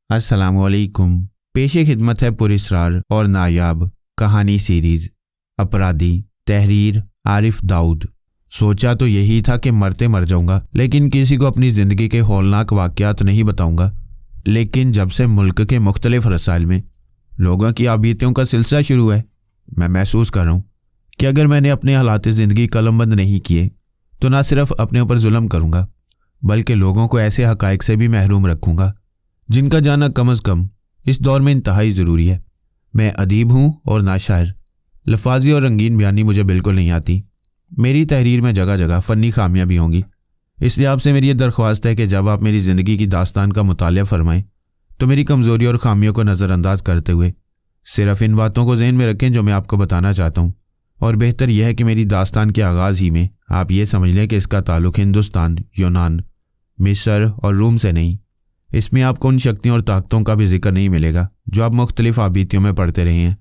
अस्सलामुअलैकुम। पेशे खिदमत है पुरस्कार और नायाब कहानी सीरीज अपराधी, तहरीर आरिफ दाऊद। सोचा तो यही था कि मरते मर जाऊंगा, लेकिन किसी को अपनी ज़िंदगी के हौलनाक वाक़यात नहीं बताऊंगा। लेकिन जब से मुल्क के मुख्तलिफ रसाइल में लोगों की आबियतियों का सिलसिला शुरू है, मैं महसूस कर रहा हूँ कि अगर मैंने अपने हालात ज़िंदगी कलमबंद नहीं किए तो ना सिर्फ अपने ऊपर जुल्म करूँगा, बल्कि लोगों को ऐसे हक़ाइक़ से भी महरूम रखूँगा जिनका जाना कम अज़ कम इस दौर में इंतहाई ज़रूरी है। मैं अदीब हूँ और ना शायर। लफाजी और रंगीन बयानी मुझे बिल्कुल नहीं आती। मेरी तहरीर में जगह जगह फ़नी खामियां भी होंगी। इसलिए आपसे मेरी ये दरख्वास्त है कि जब आप मेरी ज़िंदगी की दास्तान का मुतालिया फरमाएं तो मेरी कमज़ोरी और खामियों को नज़रअंदाज करते हुए सिर्फ इन बातों को ज़हन में रखें जो मैं आपको बताना चाहता हूँ। और बेहतर यह है कि मेरी दास्तान के आगाज़ ही में आप ये समझ लें कि इसका ताल्लुक़ हिंदुस्तान, यूनान, मिस्र और रूम से नहीं। इसमें आपको उन शक्तियों और ताकतों का भी जिक्र नहीं मिलेगा जो आप मुख्तलिफ आबितियों में पढ़ते रहे हैं।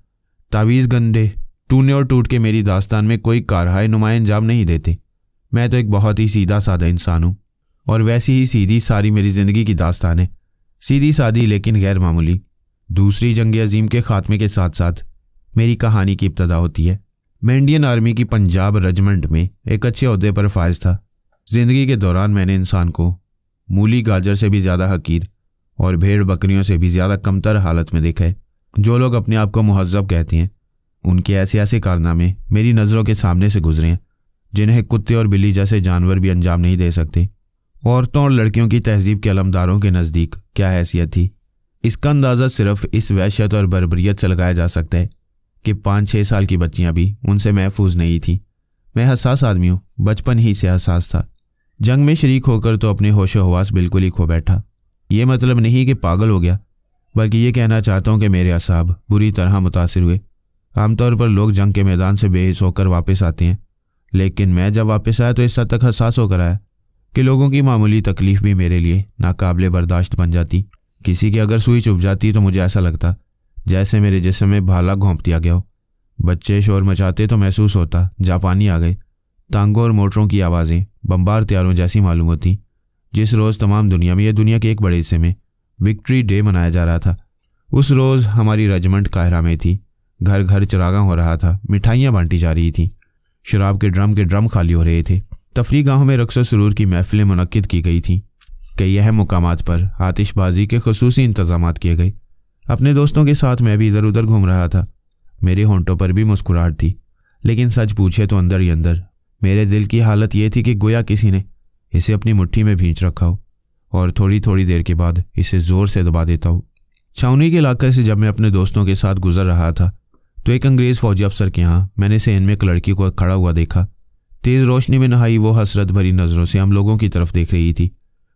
तावीज़ गंदे टूने और टूट के मेरी दास्तान में कोई कारहाय नुमाया अंजाम नहीं देते। मैं तो एक बहुत ही सीधा साधा इंसान हूँ और वैसी ही सीधी सारी मेरी ज़िंदगी की दास्तान है। सीधी सादी लेकिन गैर मामूली। दूसरी जंग अजीम के खात्मे के साथ साथ मेरी कहानी की इब्तदा होती है। मैं इंडियन आर्मी की पंजाब रेजिमेंट में एक अच्छे ओहदे पर फायज था। ज़िंदगी के दौरान मैंने इंसान को मूली गाजर से भी ज़्यादा हकीर और भेड़ बकरियों से भी ज़्यादा कमतर हालत में देखा है। जो लोग अपने आप को मुहज़्ज़ब कहते हैं, उनके ऐसे ऐसे कारनामे मेरी नज़रों के सामने से गुजरे हैं जिन्हें कुत्ते और बिल्ली जैसे जानवर भी अंजाम नहीं दे सकते। औरतों और लड़कियों की तहजीब के अलमदारों के नज़दीक क्या हैसियत थी, इसका अंदाज़ा सिर्फ इस वहशत और बर्बरियत से लगाया जा सकता है कि 5-6 साल की बच्चियां भी उनसे महफूज नहीं थीं। मैं हसास आदमी हूँ, बचपन ही से हसास था। जंग में शरीक होकर तो अपने होशो हवास बिल्कुल ही खो बैठा। ये मतलब नहीं कि पागल हो गया, बल्कि ये कहना चाहता हूँ कि मेरे असाब बुरी तरह मुतासिर हुए। आमतौर पर लोग जंग के मैदान से बेहिस होकर वापस आते हैं, लेकिन मैं जब वापस आया तो इस हद तक हसास होकर आया कि लोगों की मामूली तकलीफ़ भी मेरे लिए नाकाबिले बर्दाश्त बन जाती। किसी की अगर सुई चुभ जाती तो मुझे ऐसा लगता जैसे मेरे जिस्म में भाला घोंप दिया गया हो। बच्चे शोर मचाते तो महसूस होता जापानी आ गए। टांगों और मोटरों की आवाज़ें बम्बार तैयारों जैसी मालूम होती। जिस रोज़ तमाम दुनिया में, यह दुनिया के एक बड़े हिस्से में विक्ट्री डे मनाया जा रहा था, उस रोज़ हमारी रेजिमेंट काहिरा में थी। घर घर चरागां हो रहा था, मिठाइयाँ बांटी जा रही थीं, शराब के ड्रम खाली हो रहे थे। तफरी गाहों में रक्स व सुरूर की महफिलें मुनक्किद की गई थीं। कई अहम मुकामात पर आतिशबाजी के खुसूसी इंतजामात किए गए। अपने दोस्तों के साथ मैं भी इधर उधर घूम रहा था। मेरे होंठों पर भी मुस्कुराहट थी, लेकिन सच पूछे तो अंदर ही अंदर मेरे दिल की हालत ये थी कि गोया किसी ने इसे अपनी मुट्ठी में भींच रखा हो और थोड़ी थोड़ी देर के बाद इसे ज़ोर से दबा देता हो। छावनी के इलाके से जब मैं अपने दोस्तों के साथ गुजर रहा था तो एक अंग्रेज़ फौजी अफसर के यहाँ मैंने सेन में एक लड़की को खड़ा हुआ देखा। तेज़ रोशनी में नहाई वो हसरत भरी नज़रों से हम लोगों की तरफ देख रही थी।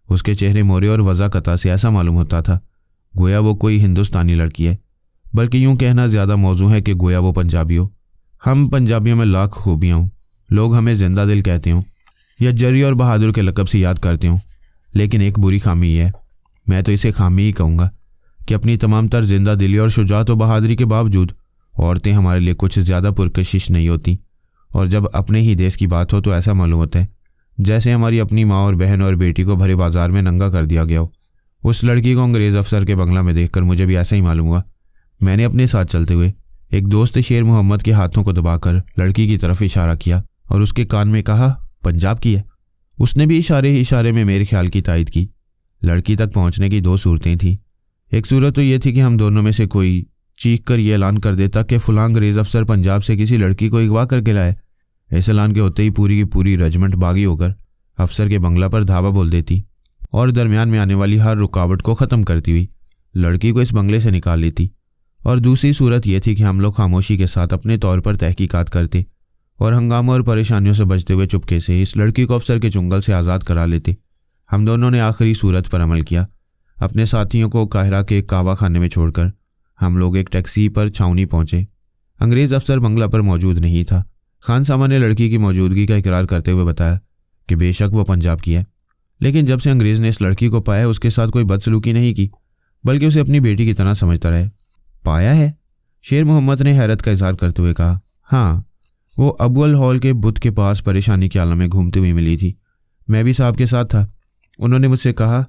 उसके चेहरे मोरे और वज़ाकता से ऐसा मालूम होता था गोया वो कोई हिंदुस्तानी लड़की है, बल्कि यूँ कहना ज़्यादा मौजू है कि गोया वो पंजाबी हो। हम पंजाबियों में लाख खूबियाँ हों, लोग हमें जिंदा दिल कहते हों या जरी और बहादुर के लक़ब से याद करते हों, लेकिन एक बुरी खामी है, मैं तो इसे खामी ही कहूँगा, कि अपनी तमाम तर जिंदा दिली और शुजात व बहादुरी के बावजूद औरतें हमारे लिए कुछ ज़्यादा पुरकशिश नहीं होती। और जब अपने ही देश की बात हो तो ऐसा मालूम होता है जैसे हमारी अपनी माँ और बहन और बेटी को भरे बाजार में नंगा कर दिया गया हो। उस लड़की को अंग्रेज़ अफसर के बंगला में देखकर मुझे भी ऐसा ही मालूम हुआ। मैंने अपने साथ चलते हुए एक दोस्त शेर मोहम्मद के हाथों को दबाकर लड़की की तरफ इशारा किया और उसके कान में कहा, पंजाब की है। उसने भी इशारे में मेरे ख्याल की तायद की। लड़की तक पहुंचने की 2 सूरतें थीं। एक सूरत तो ये थी कि हम दोनों में से कोई चीख कर यह ऐलान कर देता कि फ़लाँ अंग्रेज़ अफसर पंजाब से किसी लड़की को अगवा करके लाए। इस ऐलान के होते ही पूरी की पूरी रेजिमेंट बागी होकर अफसर के बंगला पर धावा बोल देती और दरमियान में आने वाली हर रुकावट को ख़त्म करती हुई लड़की को इस बंगले से निकाल लेती। और दूसरी सूरत यह थी कि हम लोग खामोशी के साथ अपने तौर पर तहकीकात करते और हंगामों और परेशानियों से बचते हुए चुपके से इस लड़की को अफसर के चुंगल से आज़ाद करा लेते। हम दोनों ने आखिरी सूरत पर अमल किया। अपने साथियों को काहिरा के कावा खाने में छोड़कर हम लोग एक टैक्सी पर छावनी पहुंचे। अंग्रेज़ अफसर बंगला पर मौजूद नहीं था। खान सामा ने लड़की की मौजूदगी का इकरार करते हुए बताया कि बेशक वो पंजाब की है, लेकिन जब से अंग्रेज़ ने इस लड़की को पाया उसके साथ कोई बदसलूकी नहीं की, बल्कि उसे अपनी बेटी की तरह समझता रहे। पाया है? शेर मोहम्मद ने हैरत का इजहार करते हुए कहा। हाँ, वो अब्वल हॉल के बुत के पास परेशानी के आलम में घूमती हुई मिली थी। मैं भी साहब के साथ था। उन्होंने मुझसे कहा,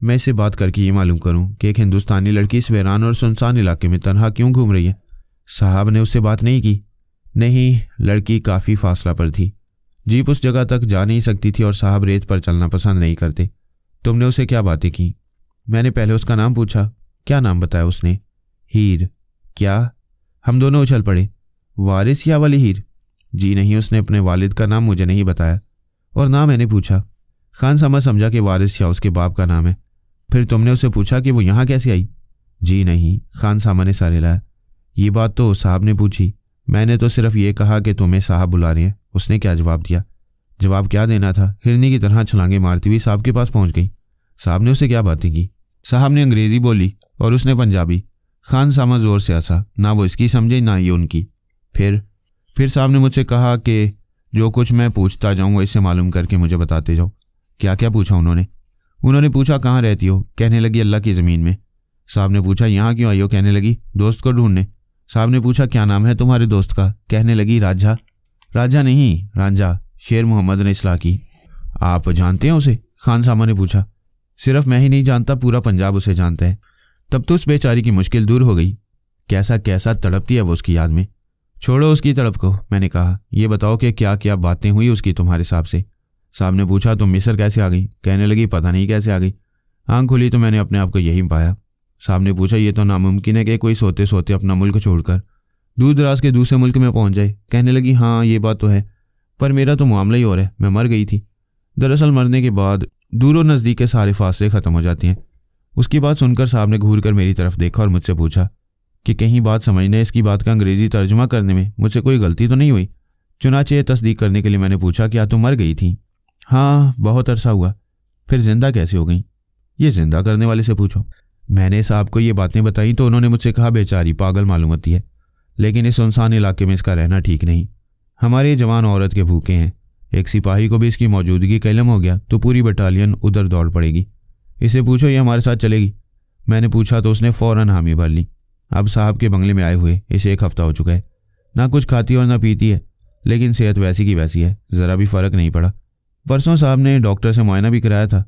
मैं इससे बात करके ये मालूम करूं कि एक हिंदुस्तानी लड़की इस वीरान और सुनसान इलाके में तन्हा क्यों घूम रही है। साहब ने उससे बात नहीं की? नहीं, लड़की काफ़ी फासला पर थी। जीप उस जगह तक जा नहीं सकती थी और साहब रेत पर चलना पसंद नहीं करते। तुमने उसे क्या बातें की? मैंने पहले उसका नाम पूछा। क्या नाम बताया उसने? हीर। क्या? हम दोनों उछल पड़े। वारिस या वाली हीर? जी नहीं, उसने अपने वालिद का नाम मुझे नहीं बताया। और ना मैंने पूछा। खान समझा कि वारिस शाह उसके बाप का नाम है। फिर तुमने उसे पूछा कि वो यहाँ कैसे आई? जी नहीं, खान सामा ने सर हिलाया। ये बात तो साहब ने पूछी। मैंने तो सिर्फ ये कहा कि तुम्हें साहब बुला रहे हैं। उसने क्या जवाब दिया? जवाब क्या देना था, हिरनी की तरह छलांगे मारती हुई साहब के पास पहुंच गई। साहब ने उसे क्या बातें की? साहब ने अंग्रेजी बोली और उसने पंजाबी। खान सामा जोर से हंसा। ना वो इसकी समझे ना ये उनकी। फिर साहब ने मुझसे कहा कि जो कुछ मैं पूछता जाऊँ वो इससे मालूम करके मुझे बताते जाओ। क्या क्या पूछा उन्होंने पूछा कहाँ रहती हो? कहने लगी अल्लाह की ज़मीन में। साहब ने पूछा यहाँ क्यों आई हो? कहने लगी दोस्त को ढूंढने। साहब ने पूछा क्या नाम है तुम्हारे दोस्त का? कहने लगी राजा। राजा नहीं, रांझा। शेर मोहम्मद ने इस्लाह की। आप जानते हैं उसे? खान सामा ने पूछा। सिर्फ मैं ही नहीं जानता, पूरा पंजाब उसे जानता है। तब तो उस बेचारी की मुश्किल दूर हो गई। कैसा कैसा तड़पती है वो उसकी याद में। छोड़ो उसकी तड़प को, मैंने कहा। ये बताओ कि क्या क्या बातें हुई उसकी तुम्हारे साहब से? साहब ने पूछा तुम मिस्र कैसे आ गई? कहने लगी पता नहीं कैसे आ गई। आंख खुली तो मैंने अपने आप को यहीं पाया। साहब ने पूछा ये तो नामुमकिन है कि कोई सोते सोते अपना मुल्क छोड़कर दूर दराज के दूसरे मुल्क में पहुंच जाए। कहने लगी हाँ ये बात तो है, पर मेरा तो मामला ही और है। मैं मर गई थी। दरअसल मरने के बाद दूर और नज़दीक के सारे फासले ख़त्म हो जाते हैं। उसकी बात सुनकर साहब ने घूर कर मेरी तरफ देखा और मुझसे पूछा कि कहीं बात समझने, इसकी बात का अंग्रेज़ी तर्जुमा करने में मुझसे कोई गलती तो नहीं हुई? चुनाचे तस्दीक करने के लिए मैंने पूछा क्या तुम मर गई थी? हाँ, बहुत अरसा हुआ। फिर जिंदा कैसे हो गई? ये जिंदा करने वाले से पूछो। मैंने साहब को ये बातें बताई तो उन्होंने मुझसे कहा बेचारी पागल मालूम होती है, लेकिन इस सुनसान इलाके में इसका रहना ठीक नहीं। हमारे जवान औरत के भूखे हैं। एक सिपाही को भी इसकी मौजूदगी का इल्म हो गया तो पूरी बटालियन उधर दौड़ पड़ेगी। इसे पूछो ये हमारे साथ चलेगी? मैंने पूछा तो उसने फ़ौरन हामी भर ली। अब साहब के बंगले में आए हुए इसे 1 हफ्ता हो चुका है। ना कुछ खाती और ना पीती है, लेकिन सेहत वैसी की वैसी है, ज़रा भी फ़र्क नहीं पड़ा। परसों साहब ने डॉक्टर से मुआयना भी कराया था।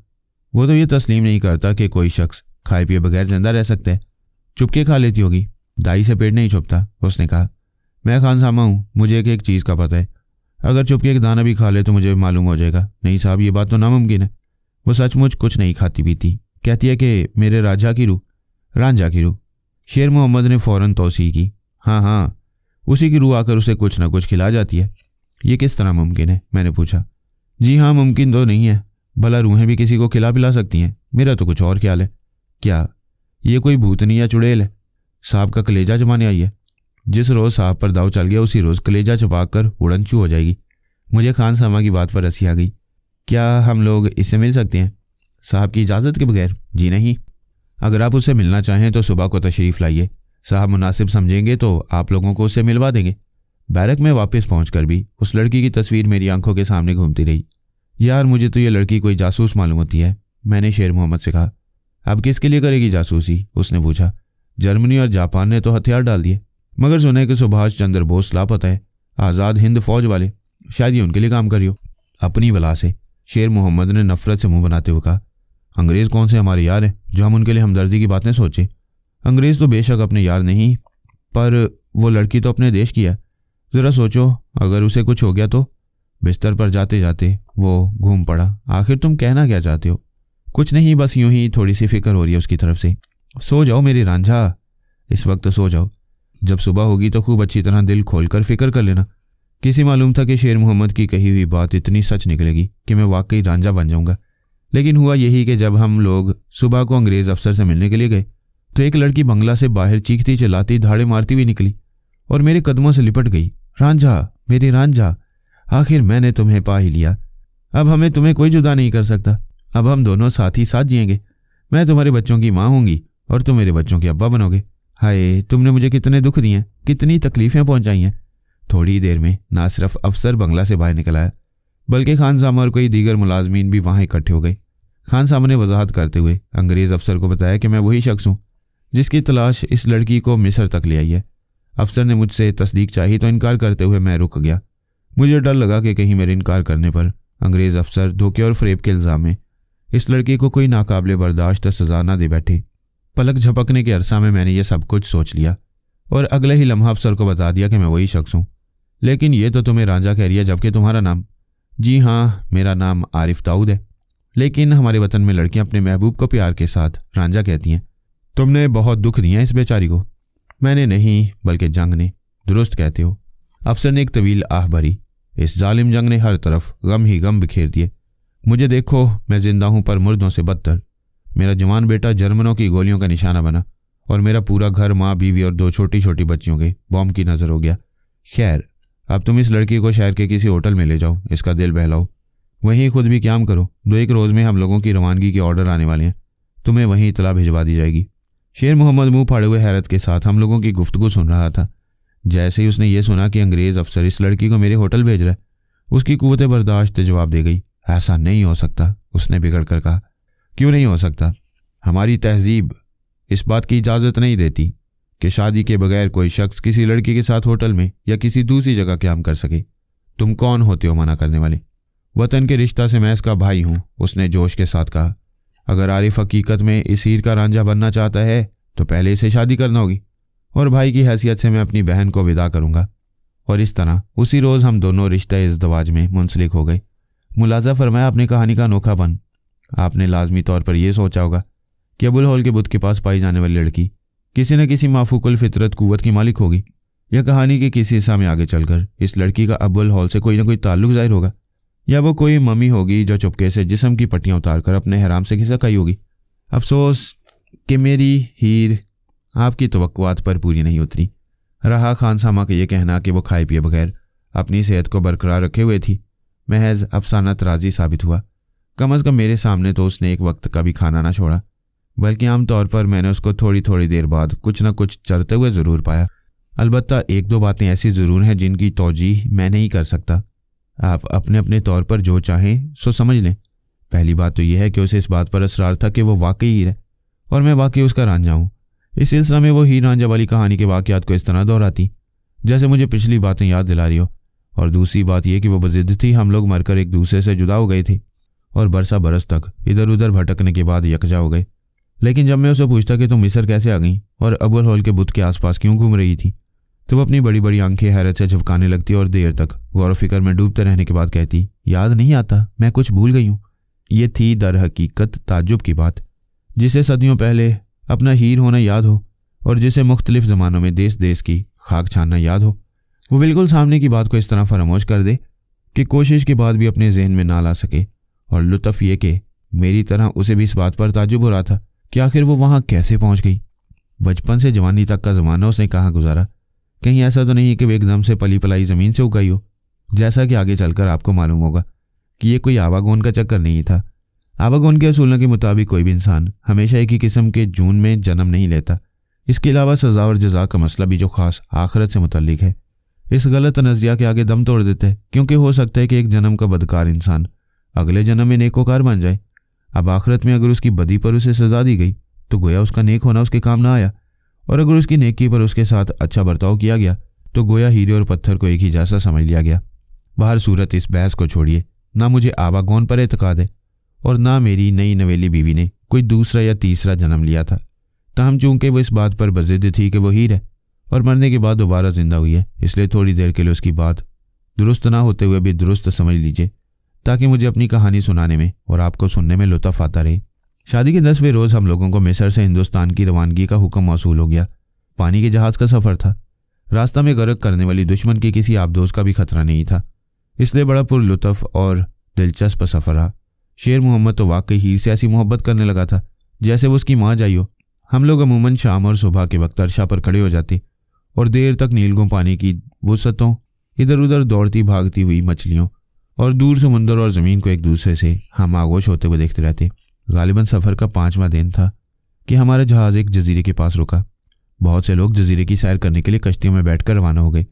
वो तो ये तस्लीम नहीं करता कि कोई शख्स खाए पिए बगैर जिंदा रह सकता है। चुपके खा लेती होगी, दाई से पेट नहीं छुपता। उसने कहा मैं खान सामा हूँ, मुझे एक चीज़ का पता है। अगर चुपके एक दाना भी खा ले तो मुझे मालूम हो जाएगा। नहीं साहब ये बात तो नामुमकिन है। वो सचमुच कुछ नहीं खाती पीती। कहती है कि मेरे रांझा की रूह। शेर मोहम्मद ने फ़ौरन तौसीह की। हाँ, उसी की रूह आकर उसे कुछ ना कुछ खिला जाती है। ये किस तरह मुमकिन है? मैंने पूछा। जी हाँ, मुमकिन तो नहीं है, भला रूहें भी किसी को खिला पिला सकती हैं? मेरा तो कुछ और ख्याल है। क्या ये कोई भूतनी या चुड़ैल है? साहब का कलेजा जमाने आई है। जिस रोज़ साहब पर दाव चल गया उसी रोज़ कलेजा छुपा कर उड़नचू हो जाएगी। मुझे खान सामा की बात पर हंसी आ गई। क्या हम लोग इससे मिल सकते हैं? साहब की इजाज़त के बगैर? जी नहीं। अगर आप उससे मिलना चाहें तो सुबह को तशरीफ़ लाइए। साहब मुनासिब समझेंगे तो आप लोगों को उससे मिलवा देंगे। बैरक में वापस पहुंचकर भी उस लड़की की तस्वीर मेरी आंखों के सामने घूमती रही। यार मुझे तो ये लड़की कोई जासूस मालूम होती है, मैंने शेर मोहम्मद से कहा। अब किसके लिए करेगी जासूसी? उसने पूछा। जर्मनी और जापान ने तो हथियार डाल दिए, मगर सुने कि सुभाष चंद्र बोस लापता है, आज़ाद हिंद फौज वाले, शायद ये उनके लिए काम करी हो। अपनी बला से, शेर मोहम्मद ने नफरत से मुंह बनाते हुए कहा। अंग्रेज़ कौन से हमारे यार हैं जो हम उनके लिए हमदर्दी की बातें सोचें? अंग्रेज़ तो बेशक अपने यार नहीं, पर वो लड़की तो अपने देश की है। ज़रा सोचो अगर उसे कुछ हो गया तो? बिस्तर पर जाते जाते वो घूम पड़ा। आखिर तुम कहना क्या चाहते हो? कुछ नहीं, बस यूं ही थोड़ी सी फिक्र हो रही है उसकी तरफ से। सो जाओ मेरी रांझा, इस वक्त सो जाओ। जब सुबह होगी तो खूब अच्छी तरह दिल खोलकर फिक्र कर लेना। किसी मालूम था कि शेर मोहम्मद की कही हुई बात इतनी सच निकलेगी कि मैं वाकई रांझा बन जाऊंगा। लेकिन हुआ यही कि जब हम लोग सुबह को अंग्रेज़ अफसर से मिलने के लिए गए तो एक लड़की बंगला से बाहर चीखती चिल्लाती धाड़े मारती हुई निकली और मेरे कदमों से लिपट गई। रांझा, मेरी रांझा, आखिर मैंने तुम्हें पा ही लिया। अब हमें तुम्हें कोई जुदा नहीं कर सकता। अब हम दोनों साथ ही साथ जिएंगे। मैं तुम्हारे बच्चों की माँ होंगी और तुम मेरे बच्चों के अब्बा बनोगे। हाय, तुमने मुझे कितने दुख दिए, कितनी तकलीफ़ें पहुंचाई हैं। थोड़ी देर में ना सिर्फ अफसर बंगला से बाहर निकल आया, बल्कि खान सामा और कई दीगर मुलाजमीन भी वहाँ इकट्ठे हो गए। खान सामा ने वजाहत करते हुए अंग्रेज़ अफसर को बताया कि मैं वही शख्स हूँ जिसकी तलाश इस लड़की को मिस्र तक ले आई है। अफसर ने मुझसे तस्दीक चाही तो इनकार करते हुए मैं रुक गया। मुझे डर लगा कि कहीं मेरे इनकार करने पर अंग्रेज़ अफसर धोखे और फ़रेब के इल्ज़ाम में इस लड़के को कोई नाकाबिले बर्दाश्त सजा ना दे बैठे। पलक झपकने के अरसा में मैंने ये सब कुछ सोच लिया और अगले ही लम्हा अफसर को बता दिया कि मैं वही शख्स हूँ। लेकिन ये तो तुम्हें रांझा कह रही है, जबकि तुम्हारा नाम? जी हाँ, मेरा नाम आरिफ दाऊद है, लेकिन हमारे वतन में लड़कियां अपने महबूब को प्यार के साथ रांझा कहती हैं। तुमने बहुत दुख दिया इस बेचारी को। मैंने नहीं, बल्कि जंग ने। दुरुस्त कहते हो। अफसर ने एक तवील आह भरी। इस जालिम जंग ने हर तरफ गम ही गम बिखेर दिए। मुझे देखो, मैं जिंदा हूं पर मुर्दों से बदतर। मेरा जवान बेटा जर्मनों की गोलियों का निशाना बना और मेरा पूरा घर माँ, बीवी और 2 छोटी छोटी बच्चियों के बॉम्ब की नजर हो गया। खैर, अब तुम इस लड़की को शहर के किसी होटल में ले जाओ, इसका दिल बहलाओ। वहीं खुद भी क्याम करो। 2-1 रोज में हम लोगों की रवानगी के ऑर्डर आने वाले हैं। तुम्हें वहीं इतला भिजवा दी जाएगी। शेर मोहम्मद मुंह फाड़े हुए हैरत के साथ हम लोगों की गुफ्तगू सुन रहा था। जैसे ही उसने ये सुना कि अंग्रेज अफसर इस लड़की को मेरे होटल भेज रहा है, उसकी कुव्वत बर्दाश्त जवाब दे गई। ऐसा नहीं हो सकता, उसने बिगड़ कर कहा। क्यों नहीं हो सकता? हमारी तहजीब इस बात की इजाज़त नहीं देती कि शादी के बगैर कोई शख्स किसी लड़की के साथ होटल में या किसी दूसरी जगह क्याम कर सके। तुम कौन होते हो मना करने वाले? वतन के रिश्ता से मैं इसका भाई हूँ, उसने जोश के साथ कहा। अगर आरिफ हकीकत में इस हीर का रांझा बनना चाहता है तो पहले इसे शादी करना होगी और भाई की हैसियत से मैं अपनी बहन को विदा करूँगा। और इस तरह उसी रोज़ हम दोनों रिश्ते इज़्दवाज में मुंसलिक हो गए। मुलाजा फरमाया अपनी कहानी का अनोखापन। आपने लाजमी तौर पर यह सोचा होगा कि अबुल हॉल के बुत के पास पाई जाने वाली लड़की किसी न किसी माफूकुल फितरत कुव्वत की मालिक होगी, या कहानी के किसी हिस्सा में आगे चलकर इस लड़की का अबुल हॉल से कोई ना कोई ताल्लुक जाहिर होगा, या वो कोई मम्मी होगी जो चुपके से जिस्म की पट्टियां उतारकर अपने हराम से खिसक आई होगी। अफसोस कि मेरी हीर आपकी तवक्कुआत पर पूरी नहीं उतरी। रहा खानसामा का ये कहना कि वो खाए पिए बगैर अपनी सेहत को बरकरार रखे हुए थी, महज अफसाना तराजी साबित हुआ। कम अज़ कम मेरे सामने तो उसने एक वक्त का भी खाना ना छोड़ा, बल्कि आमतौर पर मैंने उसको थोड़ी थोड़ी देर बाद कुछ न कुछ चरते हुए ज़रूर पाया। अलबत्ता 1-2 बातें ऐसी ज़रूर हैं जिनकी तौजीह मैं नहीं कर सकता। आप अपने अपने तौर पर जो चाहें सो समझ लें। पहली बात तो यह है कि उसे इस बात पर असरार था कि वो वाकई हीर है और मैं वाकई उसका रांझा हूँ। इस सिलसिला में वो हीर रांझा वाली कहानी के वाक़यात को इस तरह दोहराती जैसे मुझे पिछली बातें याद दिला रही हो। और दूसरी बात यह कि वो बज़िद्द थी। हम लोग मरकर एक दूसरे से जुदा हो गए थे और बरसा बरस तक इधर उधर भटकने के बाद यकजा हो गए। लेकिन जब मैं उसे पूछता कि तुम मिस्र कैसे आ गई और अबुल हॉल के बुत के आसपास क्यों घूम रही थी, तो वो अपनी बड़ी बड़ी आंखें हैरत से झपकाने लगती और देर तक गौर फिक्र में डूबते रहने के बाद कहती, याद नहीं आता, मैं कुछ भूल गई हूँ। ये थी दर हकीकत ताज्जुब की बात, जिसे सदियों पहले अपना हीर होना याद हो और जिसे मुख्तलिफ ज़मानों में देश देश की खाक छानना याद हो। वो बिल्कुल सामने की बात को इस तरह फरामोश कर दे कि कोशिश के बाद भी अपने जहन में ना ला सके। और लुत्फ़ ये कि मेरी तरह उसे भी इस बात पर ताज्जुब हो रहा था कि आखिर वो वहाँ कैसे पहुँच गई। बचपन से जवानी तक का ज़माना उसने कहाँ गुजारा? कहीं ऐसा तो नहीं है कि वो एकदम से पली पलाई ज़मीन से उगाई हो, जैसा कि आगे चलकर आपको मालूम होगा कि ये कोई आवागोन का चक्कर नहीं था। आवागोन के असूलों के मुताबिक कोई भी इंसान हमेशा एक ही किस्म के जून में जन्म नहीं लेता। इसके अलावा सज़ा और जज़ा का मसला भी जो ख़ास आखिरत से मुतल्लिक है, इस गलत नज़रिया के आगे दम तोड़ देते हैं, क्योंकि हो सकता है कि एक जन्म का बदकार इंसान अगले जन्म में नेकोकार बन जाए। अब आखिरत में अगर उसकी बदी पर उसे सज़ा दी गई तो गोया उसका नेक होना उसके काम ना आया, और अगर उसकी नेकी पर उसके साथ अच्छा बर्ताव किया गया तो गोया हीरे और पत्थर को एक ही जैसा समझ लिया गया। बाहर सूरत इस बहस को छोड़िए, ना मुझे आवागौन पर एतकाद है और ना मेरी नई नवेली बीवी ने कोई दूसरा या तीसरा जन्म लिया था। ताहम चूंकि वो इस बात पर बज़िद्द थी कि वो हीर है और मरने के बाद दोबारा जिंदा हुई है, इसलिए थोड़ी देर के लिए उसकी बात दुरुस्त ना होते हुए भी दुरुस्त समझ लीजिए, ताकि मुझे अपनी कहानी सुनाने में और आपको सुनने में लुत्फ़ आता रहे। शादी के 10वें रोज़ हम लोगों को मिस्र से हिंदुस्तान की रवानगी का हुक्म मौसूल हो गया। पानी के जहाज़ का सफ़र था। रास्ता में गर्क करने वाली दुश्मन के किसी आबदोश का भी खतरा नहीं था, इसलिए बड़ा पुरलुत्फ़ और दिलचस्प सफ़र रहा। शेर मोहम्मद तो वाकई हीर से ऐसी मोहब्बत करने लगा था जैसे वो उसकी माँ जाई हो। हम लोग अमूमन शाम और सुबह के वक्त अरशा पर खड़े हो जाते और देर तक नीलगों पानी की वुसअतों, इधर उधर दौड़ती भागती हुई मछलियों और दूर समुंदर और ज़मीन को एक दूसरे से हम आगोश होते हुए देखते रहते। गालिबन सफ़र का 5वां दिन था कि हमारा जहाज़ एक जजीरे के पास रुका। बहुत से लोग जजीरे की सैर करने के लिए कश्तियों में बैठकर रवाना हो गए।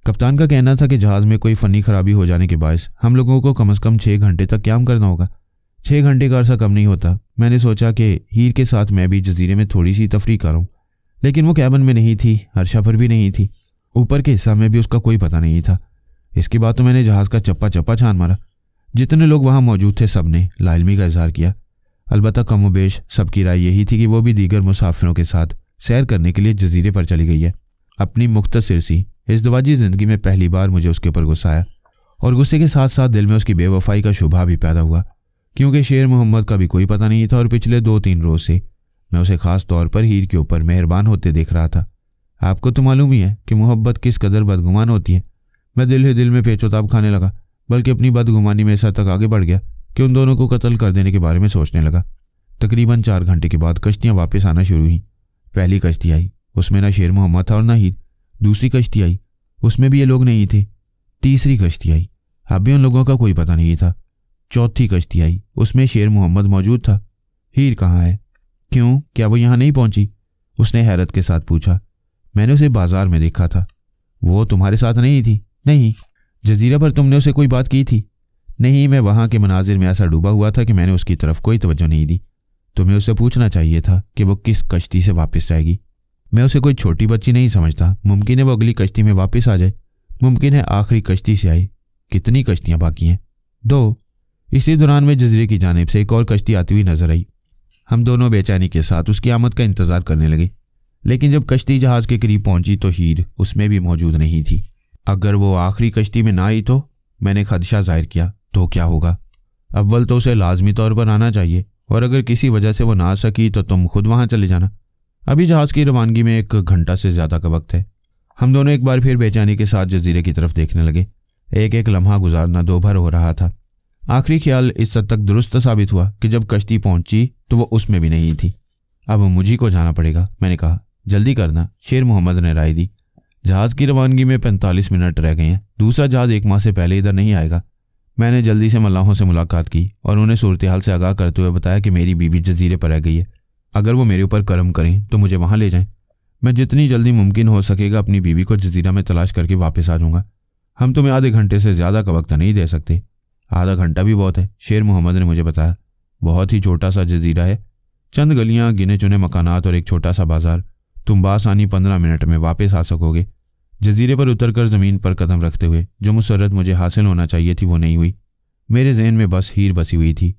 कप्तान का कहना था कि जहाज़ में कोई फ़नी खराबी हो जाने के बायस हम लोगों को कम से कम 6 घंटे तक क्याम करना होगा। 6 घंटे का अरसा कम नहीं होता। मैंने सोचा कि हीर के साथ मैं भी जजीरे में थोड़ी सी तफरीह करूँ, लेकिन वो कैबिन में नहीं थी, अरशा पर भी नहीं थी, ऊपर के हिस्सा में भी उसका कोई पता नहीं था। इसके बाद तो मैंने जहाज़ का चप्पा चप्पा छान मारा। जितने लोग वहाँ मौजूद थे सब ने लाइलमी का इजहार किया अलबत्ता कमोबेश सबकी राय यही थी कि वो भी दीगर मुसाफिरों के साथ सैर करने के लिए जजीरे पर चली गई है। अपनी मुख्तसर सी इज़्दिवाजी ज़िंदगी में पहली बार मुझे उसके ऊपर गुस्सा आया और गुस्से के साथ साथ दिल में उसकी बेवफाई का शुबा भी पैदा हुआ, क्योंकि शेर मोहम्मद का भी कोई पता नहीं था और पिछले 2-3 रोज़ से मैं उसे ख़ास तौर पर हीर के ऊपर मेहरबान होते देख रहा था। आपको तो मालूम ही है कि मोहब्बत किस कदर बदगुमान होती है। मैं दिल ही दिल में पेचोताब खाने लगा, बल्कि अपनी बदगुमानी में इस हद तक आगे बढ़ गया कि उन दोनों को कत्ल कर देने के बारे में सोचने लगा। तकरीबन 4 घंटे के बाद कश्तियाँ वापस आना शुरू हुई। पहली कश्ती आई, उसमें ना शेर मोहम्मद था और ना हीर। दूसरी कश्ती आई, उसमें भी ये लोग नहीं थे। तीसरी कश्ती आई, अब भी उन लोगों का कोई पता नहीं था। चौथी कश्ती आई, उसमें शेर मोहम्मद मौजूद था। हीर कहाँ है? क्यों, क्या वो यहाँ नहीं पहुंची? उसने हैरत के साथ पूछा। मैंने उसे बाजार में देखा था। वो तुम्हारे साथ नहीं थी? नहीं। जजीरा पर तुमने उसे कोई बात की थी? नहीं, मैं वहाँ के मनाजिर में ऐसा डूबा हुआ था कि मैंने उसकी तरफ कोई तवज्जो नहीं दी। तुम्हें उससे पूछना चाहिए था कि वो किस कश्ती से वापस जाएगी। मैं उसे कोई छोटी बच्ची नहीं समझता। मुमकिन है वो अगली कश्ती में वापस आ जाए, मुमकिन है आखिरी कश्ती से आए। कितनी कश्तियाँ बाकी हैं? 2। इसी दौरान में जजीरे की जानिब से एक और कश्ती आती हुई नजर आई। हम दोनों बेचैनी के साथ उसकी आमद का इंतजार करने लगे, लेकिन जब कश्ती जहाज के करीब पहुंची तो हीर उसमें भी मौजूद नहीं थी। अगर वो आखिरी कश्ती में ना आई तो? मैंने खदशा जाहिर किया। तो क्या होगा? अव्वल तो उसे लाजमी तौर पर आना चाहिए, और अगर किसी वजह से वो ना आ सकी तो तुम खुद वहां चले जाना। अभी जहाज की रवानगी में 1 घंटा से ज़्यादा का वक्त है। हम दोनों एक बार फिर बेचैनी के साथ जजीरे की तरफ देखने लगे। एक एक लम्हा गुजारना दोभर हो रहा था। आखिरी ख्याल इस हद तक दुरुस्त साबित हुआ कि जब कश्ती पहुंची तो वो उसमें भी नहीं थी। अब मुझी को जाना पड़ेगा, मैंने कहा। जल्दी करना, शेर मोहम्मद ने राय दी। जहाज की रवानगी में 45 मिनट रह गए हैं। दूसरा जहाज 1 माह से पहले इधर नहीं आएगा। मैंने जल्दी से मल्लाहों से मुलाकात की और उन्हें सूरत हाल से आगाह करते हुए बताया कि मेरी बीवी जजीरे पर रह गई है। अगर वो मेरे ऊपर करम करें तो मुझे वहाँ ले जाएं। मैं जितनी जल्दी मुमकिन हो सकेगा अपनी बीवी को जजीरा में तलाश करके वापस आ जाऊँगा। हम तुम्हें आधे घंटे से ज़्यादा का वक्त नहीं दे सकते। आधा घंटा भी बहुत है, शेर मोहम्मद ने मुझे बताया। बहुत ही छोटा सा जजीरा है, चंद गलियाँ, गिने चुने मकानात और एक छोटा सा बाजार। तुम बासानी 15 मिनट में वापस आ सकोगे। जजीरे पर उतरकर ज़मीन पर कदम रखते हुए जो मुसर्रत मुझे हासिल होना चाहिए थी वो नहीं हुई। मेरे जहन में बस हीर बसी हुई थी।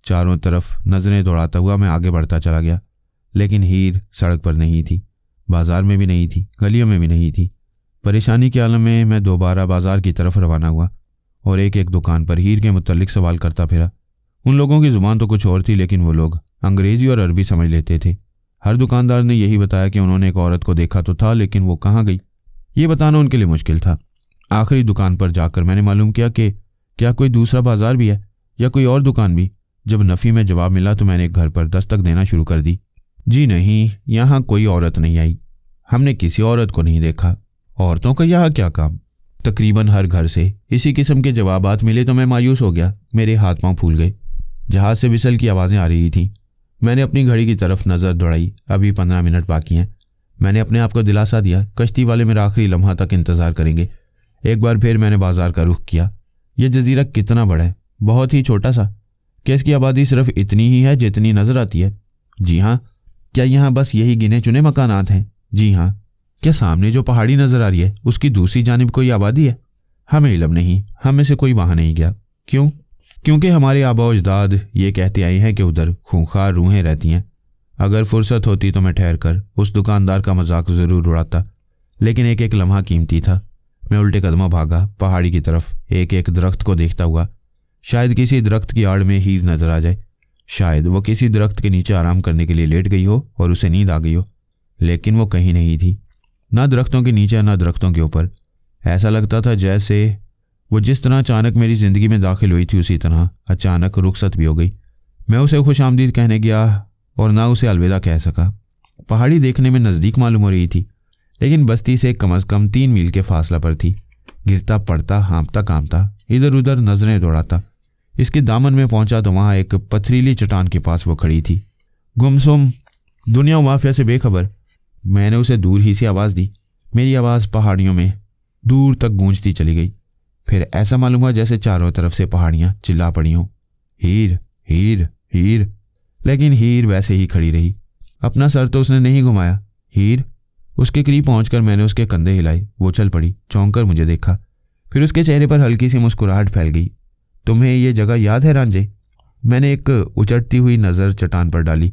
चारों तरफ नज़रें दौड़ाता हुआ मैं आगे बढ़ता चला गया, लेकिन हीर सड़क पर नहीं थी, बाजार में भी नहीं थी, गलियों में भी नहीं थी। परेशानी के आलम में मैं दोबारा बाजार की तरफ रवाना हुआ और एक एक दुकान पर हीर के मुतल्लिक सवाल करता फिरा। उन लोगों की ज़ुबान तो कुछ और थी, लेकिन वो लोग अंग्रेज़ी और अरबी समझ लेते थे। हर दुकानदार ने यही बताया कि उन्होंने एक औरत को देखा तो था, लेकिन वो कहाँ गई ये बताना उनके लिए मुश्किल था। आखिरी दुकान पर जाकर मैंने मालूम किया कि क्या कोई दूसरा बाजार भी है या कोई और दुकान भी। जब नफ़ी में जवाब मिला तो मैंने एक घर पर दस्तक देना शुरू कर दी। जी नहीं, यहाँ कोई औरत नहीं आई। हमने किसी औरत को नहीं देखा। औरतों का यहाँ क्या काम? तकरीबन हर घर से इसी किस्म के जवाबात मिले तो मैं मायूस हो गया। मेरे हाथ पांव फूल गए। जहाज से विसल की आवाज़ें आ रही थीं। मैंने अपनी घड़ी की तरफ नज़र दौड़ाई। अभी 15 मिनट बाकी हैं। मैंने अपने आप को दिलासा दिया, कश्ती वाले मेरा आखिरी लम्हा तक इंतज़ार करेंगे। एक बार फिर मैंने बाजार का रुख किया। यह जजीरा कितना बड़ा है? बहुत ही छोटा सा। क्या इसकी आबादी सिर्फ इतनी ही है जितनी नज़र आती है? जी हाँ। क्या यहाँ बस यही गिने चुने मकानात हैं? जी हाँ। क्या सामने जो पहाड़ी नज़र आ रही है उसकी दूसरी जानिब कोई आबादी है? हमें इल्म नहीं, हम में से कोई वहाँ नहीं गया। क्यों? क्योंकि हमारे आबा अजदाद ये कहते आए हैं कि उधर खूंखार रूहें रहती हैं। अगर फुर्सत होती तो मैं ठहर कर उस दुकानदार का मजाक ज़रूर उड़ाता, लेकिन एक एक लम्हा कीमती था। मैं उल्टे कदमों भागा पहाड़ी की तरफ, एक एक दरख्त को देखता हुआ। शायद किसी दरख्त की आड़ में हीर नजर आ जाए। शायद वो किसी दरख्त के नीचे आराम करने के लिए लेट गई हो और उसे नींद आ गई हो, लेकिन वो कहीं नहीं थी। ना दरख्तों के नीचे ना दरख्तों के ऊपर। ऐसा लगता था जैसे वो जिस तरह अचानक मेरी ज़िंदगी में दाखिल हुई थी उसी तरह अचानक रुखसत भी हो गई। मैं उसे खुश आमदीद कहने गया और ना उसे अलविदा कह सका। पहाड़ी देखने में नज़दीक मालूम हो रही थी, लेकिन बस्ती से कम से कम 3 मील के फासला पर थी। गिरता पड़ता, हाँपता कांपता, इधर उधर नजरें दौड़ाता इसके दामन में पहुंचा तो वहां एक पथरीली चट्टान के पास वो खड़ी थी, गुमसुम, दुनिया माफिया से बेखबर। मैंने उसे दूर ही से आवाज़ दी। मेरी आवाज़ पहाड़ियों में दूर तक गूंजती चली गई। फिर ऐसा मालूम हुआ जैसे चारों तरफ से पहाड़ियाँ चिल्ला पड़ी हों, हीर हीर हीर। लेकिन हीर वैसे ही खड़ी रही। अपना सर तो उसने नहीं घुमाया। हीर। उसके करीब पहुंचकर मैंने उसके कंधे हिलाए। वो चल पड़ी। चौंक कर मुझे देखा। फिर उसके चेहरे पर हल्की सी मुस्कुराहट फैल गई। तुम्हें ये जगह याद है रांझे? मैंने एक उचटती हुई नज़र चट्टान पर डाली।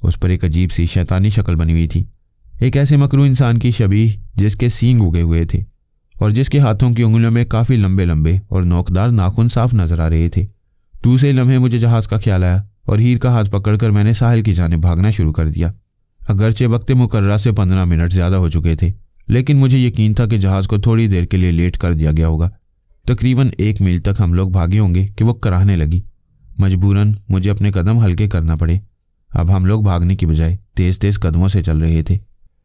उस पर एक अजीब सी शैतानी शक्ल बनी हुई थी, एक ऐसे मकरू इंसान की शबीह जिसके सींग उगे हुए थे और जिसके हाथों की उंगलियों में काफ़ी लंबे लंबे और नोकदार नाखून साफ नजर आ रहे थे। दूसरे लम्हे मुझे जहाज़ का ख्याल आया और हीर का हाथ पकड़कर मैंने साहिल की जानिब भागना शुरू कर दिया। अगरचे वक्त मुकर्ररा से 15 मिनट ज़्यादा हो चुके थे, लेकिन मुझे यकीन था कि जहाज़ को थोड़ी देर के लिए लेट कर दिया गया होगा। तकरीबन 1 मील तक हम लोग भागे होंगे कि वो कराहने लगी। मजबूरन मुझे अपने कदम हल्के करना पड़े। अब हम लोग भागने की बजाय तेज़ तेज़ कदमों से चल रहे थे,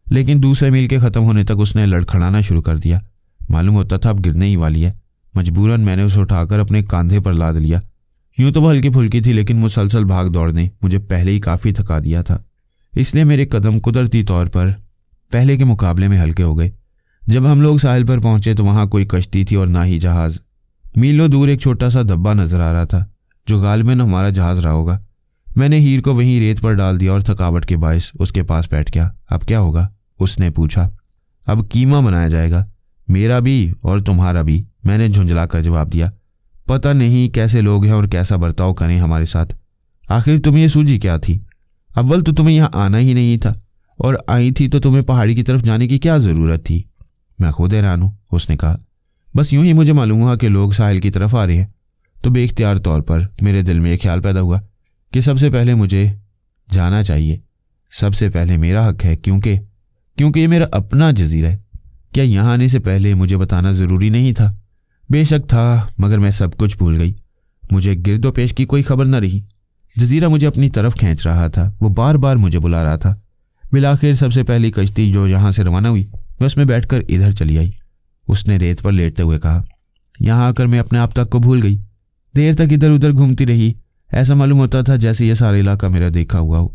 लेकिन दूसरे मील के ख़त्म होने तक उसने लड़खड़ाना शुरू कर दिया। मालूम होता था अब गिरने ही वाली है। मजबूरन मैंने उसे उठाकर अपने कंधे पर लाद लिया। यूँ तो वो हल्की फुल्की थी, लेकिन मुसलसल भाग दौड़ ने मुझे पहले ही काफ़ी थका दिया था, इसलिए मेरे कदम कुदरती तौर पर पहले के मुकाबले में हल्के हो गए। जब हम लोग साहिल पर पहुंचे तो वहाँ कोई कश्ती थी और ना ही जहाज़। मीलों दूर एक छोटा सा धब्बा नजर आ रहा था, जो गालिबन हमारा जहाज़ रहा होगा। मैंने हीर को वहीं रेत पर डाल दिया और थकावट के बायस उसके पास बैठ गया। अब क्या होगा? उसने पूछा। अब कीमा बनाया जाएगा, मेरा भी और तुम्हारा भी, मैंने झुंझला कर जवाब दिया। पता नहीं कैसे लोग हैं और कैसा बर्ताव करें हमारे साथ। आखिर तुम्हें ये सूझी क्या थी? अव्वल तो तुम्हें यहाँ आना ही नहीं था, और आई थी तो तुम्हें पहाड़ी की तरफ जाने की क्या ज़रूरत थी? मैं खुद हैरान हूँ, उसने कहा। बस यूं ही मुझे मालूम हुआ कि लोग साहिल की तरफ आ रहे हैं, तो बेख्तियार तौर पर मेरे दिल में एक ख्याल पैदा हुआ कि सबसे पहले मुझे जाना चाहिए। सबसे पहले मेरा हक है, क्योंकि ये मेरा अपना जजीरा है। क्या यहाँ आने से पहले मुझे बताना ज़रूरी नहीं था? बेशक था, मगर मैं सब कुछ भूल गई। मुझे गिरदो पेश की कोई खबर न रही। जजीरा मुझे अपनी तरफ खींच रहा था, वो बार बार मुझे बुला रहा था। बिलाखिर सबसे पहली कश्ती जो यहाँ से रवाना हुई, मैं उसमें बैठकर इधर चली आई। उसने रेत पर लेटते हुए कहा। यहाँ आकर मैं अपने आप तक को भूल गई। देर तक इधर उधर घूमती रही। ऐसा मालूम होता था जैसे यह सारा इलाका मेरा देखा हुआ हो,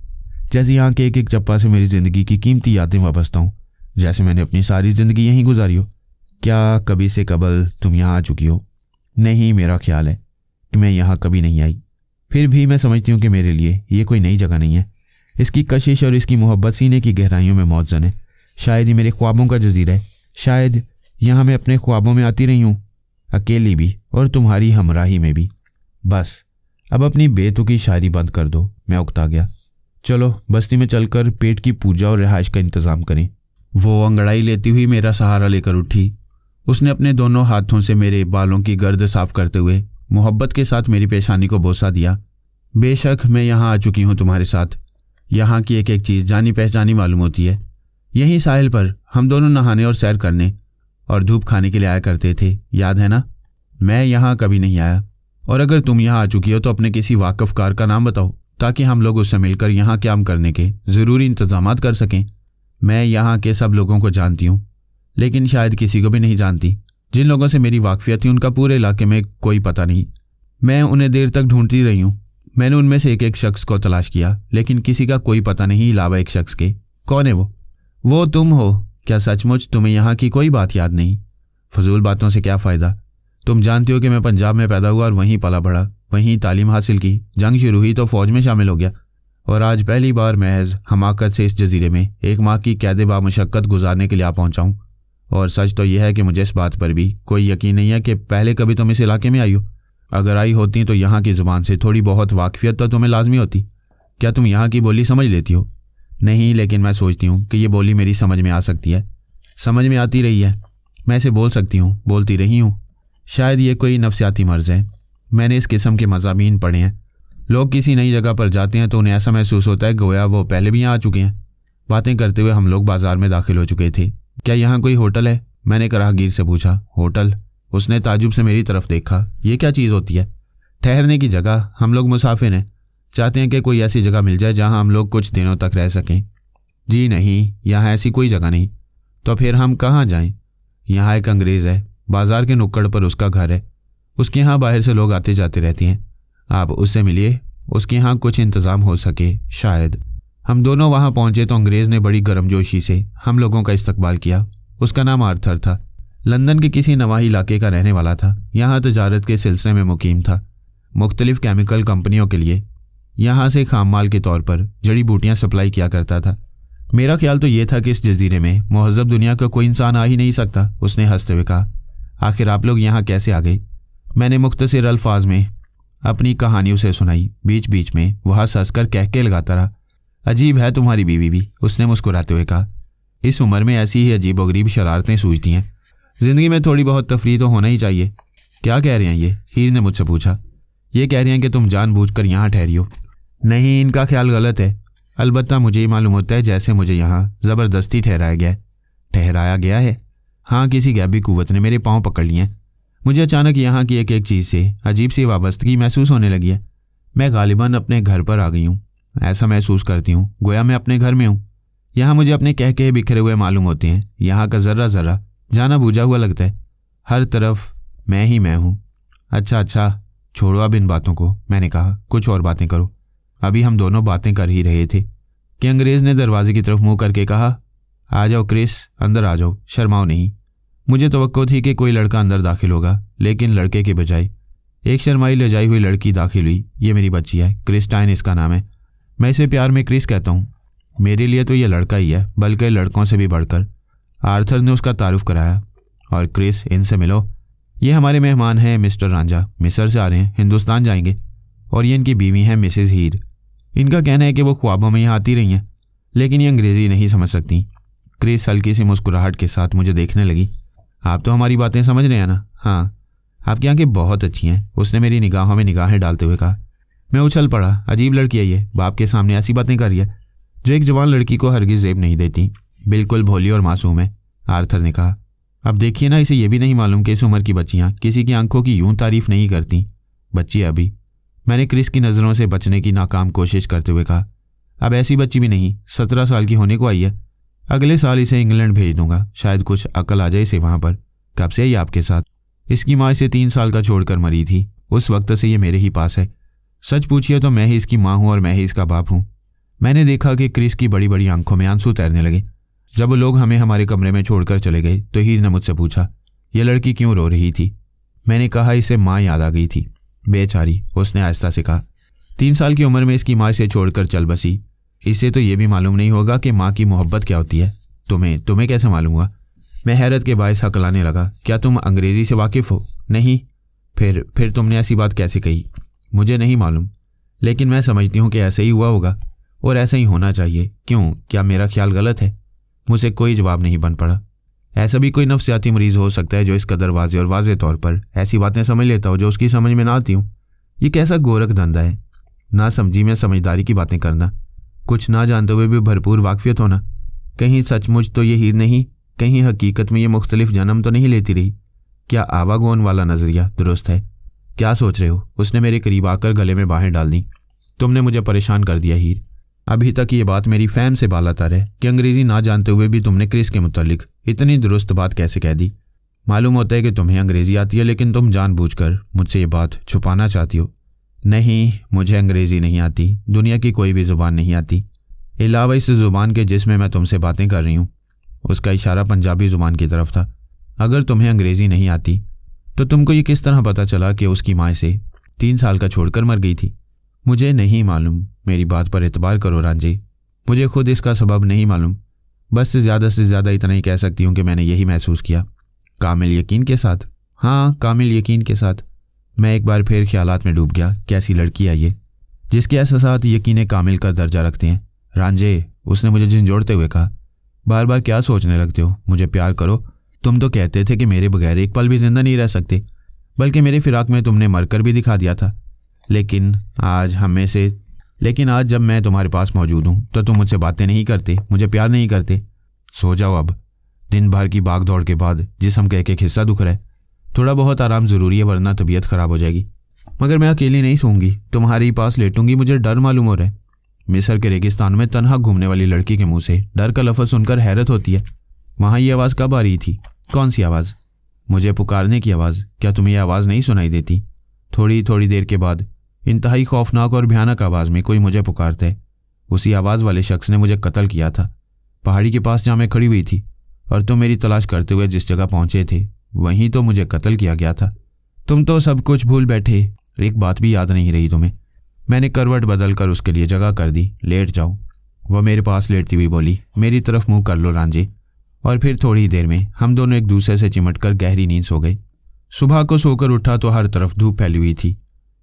जैसे यहाँ के एक एक चप्पा से मेरी ज़िंदगी की कीमती यादें वाबस्ता हूँ, जैसे मैंने अपनी सारी ज़िंदगी यहीं गुजारी हो। क्या कभी से कबल तुम यहाँ आ चुकी हो? नहीं, मेरा ख्याल है कि मैं यहाँ कभी नहीं आई। फिर भी मैं समझती हूँ कि मेरे लिए ये कोई नई जगह नहीं है। इसकी कशिश और इसकी मोहब्बत सीने की गहराइयों में मौजूद है। शायद ये मेरे ख्वाबों का जजीरा है। शायद यहाँ मैं अपने ख्वाबों में आती रही हूँ, अकेली भी और तुम्हारी हमराही में भी। बस अब अपनी बेतुकी शायरी बंद कर दो, मैं उकता गया। चलो बस्ती में चलकर पेट की पूजा और रिहाइश का इंतज़ाम करें। वो अंगड़ाई लेती हुई मेरा सहारा लेकर उठी। उसने अपने दोनों हाथों से मेरे बालों की गर्द साफ करते हुए मोहब्बत के साथ मेरी पेशानी को बोसा दिया। बेशक मैं यहाँ आ चुकी हूँ तुम्हारे साथ। यहाँ की एक एक चीज़ जानी पहचानी मालूम होती है। यहीं साहिल पर हम दोनों नहाने और सैर करने और धूप खाने के लिए आया करते थे, याद है ना? मैं यहाँ कभी नहीं आया, और अगर तुम यहाँ आ चुकी हो तो अपने किसी वाकफकार का नाम बताओ, ताकि हम लोग उससे मिलकर यहाँ क्याम करने के ज़रूरी इंतजामात कर सकें। मैं यहाँ के सब लोगों को जानती हूँ, लेकिन शायद किसी को भी नहीं जानती। जिन लोगों से मेरी वाकफियत थी उनका पूरे इलाके में कोई पता नहीं। मैं उन्हें देर तक ढूंढती रही हूँ। मैंने उनमें से एक एक शख्स को तलाश किया, लेकिन किसी का कोई पता नहीं अलावा एक शख्स के। कौन है वो? वो तुम हो। क्या सचमुच तुम्हें यहाँ की कोई बात याद नहीं? फजूल बातों से क्या फ़ायदा? तुम जानती हो कि मैं पंजाब में पैदा हुआ और वहीं पला बढ़ा, वहीं तालीम हासिल की। जंग शुरू हुई तो फ़ौज में शामिल हो गया, और आज पहली बार महज हमाकत से इस जजीरे में 1 माह की कैद बामुशक्कत गुजारने के लिए आ पहुँचा हूँ। और सच तो यह है कि मुझे इस बात पर भी कोई यकीन नहीं है कि पहले कभी तुम इस इलाके में आई हो। अगर आई होती तो यहाँ की ज़ुबान से थोड़ी बहुत वाकफियत तो तुम्हें लाजमी होती। क्या तुम यहाँ की बोली समझ लेती हो? नहीं, लेकिन मैं सोचती हूँ कि ये बोली मेरी समझ में आ सकती है। समझ में आती रही है। मैं इसे बोल सकती हूँ, बोलती रही हूँ। शायद ये कोई नफ्सियाती मर्ज़ है। मैंने इस किस्म के मज़ामीन पढ़े हैं। लोग किसी नई जगह पर जाते हैं तो उन्हें ऐसा महसूस होता है गोया वो पहले भी यहाँ आ चुके हैं। बातें करते हुए हम लोग बाजार में दाखिल हो चुके थे। क्या यहाँ कोई होटल है? मैंने कराहगीर से पूछा। होटल? उसने ताजुब से मेरी तरफ देखा। ये क्या चीज़ होती है? ठहरने की जगह। हम लोग मुसाफिर हैं, चाहते हैं कि कोई ऐसी जगह मिल जाए जहाँ हम लोग कुछ दिनों तक रह सकें। जी नहीं, यहाँ ऐसी कोई जगह नहीं। तो फिर हम कहाँ जाएं? यहाँ एक अंग्रेज़ है, बाजार के नुक्कड़ पर उसका घर है। उसके यहाँ बाहर से लोग आते जाते रहते हैं। आप उससे मिलिए, उसके यहाँ कुछ इंतज़ाम हो सके शायद। हम दोनों वहाँ पहुँचे तो अंग्रेज़ ने बड़ी गर्मजोशी से हम लोगों का इस्तकबाल किया। उसका नाम आर्थर था। लंदन के किसी नवाही इलाके का रहने वाला था। यहाँ तजारत के सिलसिले में मुकीम था। मुख्तलिफ केमिकल कंपनियों के लिए यहाँ से खाम माल के तौर पर जड़ी बूटियाँ सप्लाई किया करता था। मेरा ख्याल तो ये था कि इस जजीरे में महज़ब दुनिया का कोई इंसान आ ही नहीं सकता। उसने हंसते हुए कहा। आखिर आप लोग यहाँ कैसे आ गए? मैंने मुख्तसर अल्फाज में अपनी कहानी उसे सुनाई। बीच बीच में वह हंस-हंसकर कहके लगाता रहा। अजीब है तुम्हारी बीवी भी, उसने मुस्कुराते हुए कहा। इस उम्र में ऐसी ही अजीबोगरीब शरारतें सूझती हैं। जिंदगी में थोड़ी बहुत तफरीह तो होना ही चाहिए। क्या कह रहे हैं ये? हीर ने मुझसे पूछा। ये कह रहे हैं कि तुम जानबूझकर यहाँ ठहरी हो। नहीं, इनका ख्याल गलत है। अलबत्ता मुझे ही मालूम होता है जैसे मुझे यहाँ ज़बरदस्ती ठहराया गया है। हाँ, किसी गैबी कुव्वत ने मेरे पाँव पकड़ लिए हैं। मुझे अचानक यहाँ की एक एक चीज़ से अजीब सी वाबस्तगी महसूस होने लगी है। मैं गालिबन अपने घर पर आ गई हूँ। ऐसा महसूस करती हूँ गोया मैं अपने घर में हूँ। यहाँ मुझे अपने कह बिखरे हुए मालूम होते हैं। यहाँ का ज़र्रा ज़र्रा जाना बूझा हुआ लगता है। हर तरफ मैं ही मैं हूँ। अच्छा, छोड़ो अब इन बातों को, मैंने कहा। कुछ और बातें करो। अभी हम दोनों बातें कर ही रहे थे कि अंग्रेज़ ने दरवाजे की तरफ मुँह करके कहा, आ जाओ क्रिस, अंदर आ जाओ, शर्माओ नहीं। मुझे तवक्को थी कि कोई लड़का अंदर दाखिल होगा, लेकिन लड़के के बजाय एक शर्माई ले जाई हुई लड़की दाखिल हुई। ये मेरी बच्ची है, क्रिस्टाइन इसका नाम है। मैं इसे प्यार में क्रिस कहता हूँ। मेरे लिए तो ये लड़का ही है, बल्कि लड़कों से भी बढ़कर। आर्थर ने उसका तारुफ कराया। और क्रिस, इनसे मिलो। ये हमारे मेहमान हैं मिस्टर रांझा, मिस्र से आ रहे हैं, हिंदुस्तान जाएंगे। और ये इनकी बीवी हैं मिसेस हीर। इनका कहना है कि वो ख्वाबों में यहाँ आती रही हैं, लेकिन ये अंग्रेज़ी नहीं समझ सकती। क्रिस हल्की सी मुस्कुराहट के साथ मुझे देखने लगी। आप तो हमारी बातें समझ रहे हैं ना? हाँ, आपकी आंखें बहुत अच्छी हैं, उसने मेरी निगाहों में निगाहें डालते हुए कहा। मैं उछल पड़ा। अजीब लड़की है ये, बाप के सामने ऐसी बातें कर रही है जो एक जवान लड़की को हरगिज़ ज़ेब नहीं देती। बिल्कुल भोली और मासूम है, आर्थर ने कहा। अब देखिए ना, इसे ये भी नहीं मालूम कि इस उम्र की बच्चियाँ किसी की आंखों की यूं तारीफ नहीं करती। बच्ची है अभी। मैंने क्रिस की नज़रों से बचने की नाकाम कोशिश करते हुए कहा। अब ऐसी बच्ची भी नहीं, 17 साल की होने को आई है। अगले साल इसे इंग्लैंड भेज दूंगा, शायद कुछ अकल आ जाए इसे वहाँ पर। कब से आई आपके साथ? इसकी माँ इसे 3 साल का छोड़कर मरी थी, उस वक्त से ये मेरे ही पास है। सच पूछिए तो मैं ही इसकी माँ हूँ और मैं ही इसका बाप हूँ। मैंने देखा कि क्रिस की बड़ी बड़ी आंखों में आंसू तैरने लगे। जब वो लोग हमें हमारे कमरे में छोड़कर चले गए तो हीर ने मुझसे पूछा, यह लड़की क्यों रो रही थी? मैंने कहा, इसे माँ याद आ गई थी। बेचारी, उसने आहिस्ता से कहा। 3 साल की उम्र में इसकी माँ इसे छोड़कर चल बसी। इसे तो ये भी मालूम नहीं होगा कि माँ की मोहब्बत क्या होती है। तुम्हें कैसे मालूम हुआ? मैं हैरत के बायस हकलाने लगा। क्या तुम अंग्रेज़ी से वाकिफ़ हो? नहीं। फिर तुमने ऐसी बात कैसे कही? मुझे नहीं मालूम, लेकिन मैं समझती हूँ कि ऐसे ही हुआ होगा और ऐसा ही होना चाहिए। क्यों, क्या मेरा ख्याल गलत है? मुझे कोई जवाब नहीं बन पड़ा। ऐसा भी कोई नफ्सियाती मरीज़ हो सकता है जो इस कदर वाज़े और वाज़े तौर पर ऐसी बातें समझ लेता हो जो उसकी समझ में ना आती हूँ। ये कैसा गोरख धंधा है, ना समझी में समझदारी की बातें करना, कुछ ना जानते हुए भी भरपूर वाकफियत होना। कहीं सचमुच तो ये हीर नहीं, कहीं हकीकत में ये मुख्तलिफ जन्म तो नहीं लेती रही। क्या आवागोन वाला नज़रिया दुरुस्त है? क्या सोच रहे हो? उसने मेरे करीब आकर गले में बाहें डाल दी। तुमने मुझे परेशान कर दिया हीर। अभी तक ये बात मेरी फहम से बालातर है कि अंग्रेज़ी ना जानते हुए भी तुमने क्रिस के मुतालिक इतनी दुरुस्त बात कैसे कह दी। मालूम होता है कि तुम्हें अंग्रेज़ी आती है, लेकिन तुम जानबूझकर मुझसे ये बात छुपाना चाहती हो। नहीं, मुझे अंग्रेज़ी नहीं आती, दुनिया की कोई भी ज़ुबान नहीं आती, अलावा इस ज़ुबान के जिसमें मैं तुमसे बातें कर रही हूँ। उसका इशारा पंजाबी ज़ुबान की तरफ था। अगर तुम्हें अंग्रेज़ी नहीं आती तो तुमको ये किस तरह पता चला कि उसकी माँ से 3 साल का छोड़कर मर गई थी? मुझे नहीं मालूम। मेरी बात पर एतबार करो रांझे, मुझे खुद इसका सबब नहीं मालूम। बस से ज़्यादा इतना ही कह सकती हूँ कि मैंने यही महसूस किया। कामिल यकीन के साथ। हाँ, कामिल यकीन के साथ। मैं एक बार फिर ख्यालात में डूब गया। कैसी लड़की है ये, जिसके एहसासात यकीन कामिल का दर्जा रखते हैं। रांझे, उसने मुझे झंझोड़ते हुए कहा, बार बार क्या सोचने लगते हो? मुझे प्यार करो। तुम तो कहते थे कि मेरे बगैर एक पल भी जिंदा नहीं रह सकते, बल्कि मेरे फिराक में तुमने मरकर भी दिखा दिया था। लेकिन आज जब मैं तुम्हारे पास मौजूद हूँ तो तुम मुझसे बातें नहीं करते, मुझे प्यार नहीं करते। सो जाओ अब। दिन भर की भाग दौड़ के बाद जिस्म का एक हिस्सा दुख रहा है। थोड़ा बहुत आराम ज़रूरी है, वरना तबीयत ख़राब हो जाएगी। मगर मैं अकेली नहीं सोऊंगी, तुम्हारे ही पास लेटूंगी। मुझे डर मालूम हो रहा है। मिस्र के रेगिस्तान में तन्हा घूमने वाली लड़की के मुंह से डर का लफ्ज़ सुनकर हैरत होती है। वहाँ ये आवाज़ कब आ रही थी? कौन सी आवाज़? मुझे पुकारने की आवाज़। क्या तुम्हें यह आवाज़ नहीं सुनाई देती? थोड़ी देर के बाद इंतहाई खौफनाक और भयानक आवाज़ में कोई मुझे पुकारता है। उसी आवाज़ वाले शख्स ने मुझे कत्ल किया था। पहाड़ी के पास जहाँ मैं खड़ी हुई थी और तुम मेरी तलाश करते हुए जिस जगह पहुँचे थे, वहीं तो मुझे कत्ल किया गया था। तुम तो सब कुछ भूल बैठे, एक बात भी याद नहीं रही तुम्हें। मैंने करवट बदल कर उसके लिए जगह कर दी। लेट जाओ। वह मेरे पास लेटती हुई बोली, मेरी तरफ मुँह कर लो रांझे। और फिर थोड़ी देर में हम दोनों एक दूसरे से चिमट कर गहरी नींद सो गए। सुबह को सोकर उठा तो हर तरफ धूप फैली हुई थी।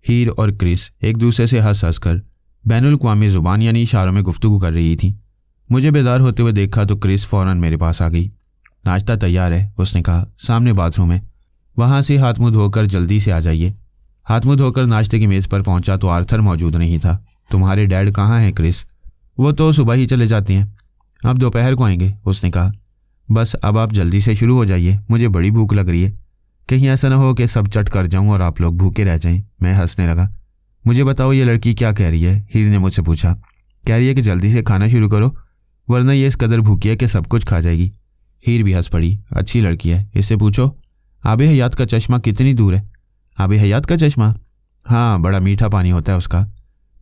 हीर और क्रिस एक दूसरे से हंस हंस कर बैनुल अक़वामी ज़ुबान यानी इशारों में गुफ्तगू कर रही थी। मुझे बेदार होते हुए देखा तो क्रिस फ़ौरन मेरे पास आ गई। नाश्ता तैयार है, उसने कहा। सामने बाथरूम है, वहाँ से हाथ मुँह धोकर जल्दी से आ जाइए। हाथ मुँह धोकर नाश्ते की मेज़ पर पहुंचा तो आर्थर मौजूद नहीं था। तुम्हारे डैड कहाँ हैं क्रिस? वो तो सुबह ही चले जाते हैं, अब दोपहर को आएंगे, उसने कहा। बस अब आप जल्दी से शुरू हो जाइए, मुझे बड़ी भूख लग रही है। कहीं ऐसा ना हो कि सब चट कर जाऊं और आप लोग भूखे रह जाएं। मैं हंसने लगा। मुझे बताओ ये लड़की क्या कह रही है? हीर ने मुझसे पूछा। कह रही है कि जल्दी से खाना शुरू करो वरना ये इस कदर भूखी है कि सब कुछ खा जाएगी। हीर भी हंस पड़ी। अच्छी लड़की है, इससे पूछो आबे हयात का चश्मा कितनी दूर है? आबे हयात का चश्मा? हाँ, बड़ा मीठा पानी होता है उसका।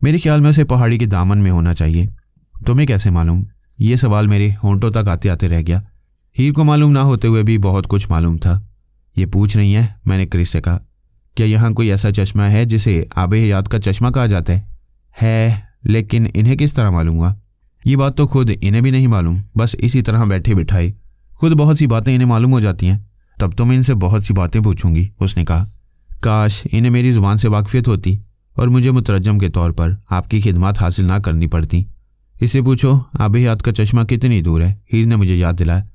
मेरे ख्याल में उसे पहाड़ी के दामन में होना चाहिए। तुम्हें कैसे मालूम? ये सवाल मेरे होंठों तक आते आते रह गया। हीर को मालूम ना होते हुए भी बहुत कुछ मालूम था। ये पूछ रही है, मैंने क्रिस से कहा। क्या यहाँ कोई ऐसा चश्मा है जिसे आबे हयात का चश्मा कहा जाता है? लेकिन इन्हें किस तरह मालूम हुआ? ये बात तो खुद इन्हें भी नहीं मालूम। बस इसी तरह बैठे बिठाए खुद बहुत सी बातें इन्हें मालूम हो जाती हैं। तब तो मैं इनसे बहुत सी बातें पूछूंगी, उसने कहा। काश इन्हें मेरी ज़ुबान से वाकफियत होती और मुझे मुतरजम के तौर पर आपकी खिदमत हासिल ना करनी पड़ती। इससे पूछो आबे हयात का चश्मा कितनी दूर है? हीर ने मुझे याद दिलाया।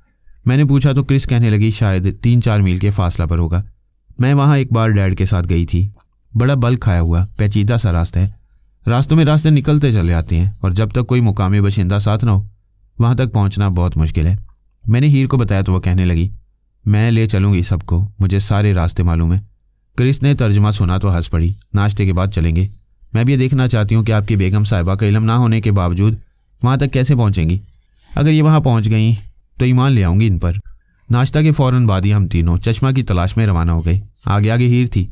मैंने पूछा तो क्रिस कहने लगी शायद 3-4 मील के फासला पर होगा। मैं वहाँ एक बार डैड के साथ गई थी। बड़ा बल खाया हुआ पेचीदा सा रास्ता है। रास्तों में रास्ते निकलते चले आते हैं और जब तक कोई मुकामी बाशिंदा साथ ना हो वहाँ तक पहुँचना बहुत मुश्किल है। मैंने हीर को बताया तो वह कहने लगी, मैं ले चलूँगी सबको, मुझे सारे रास्ते मालूम है। क्रिस ने तर्जुमा सुना तो हंस पड़ी। नाश्ते के बाद चलेंगे। मैं भी ये देखना चाहती हूँ कि आपकी बेगम साहिबा का इल्म ना होने के बावजूद वहाँ तक कैसे पहुँचेंगी। अगर ये वहाँ पहुँच गई तो ईमान ले आऊँगी इन पर। नाश्ता के फ़ौरन बाद ही हम तीनों चश्मा की तलाश में रवाना हो गए। आगे आगे हीर थी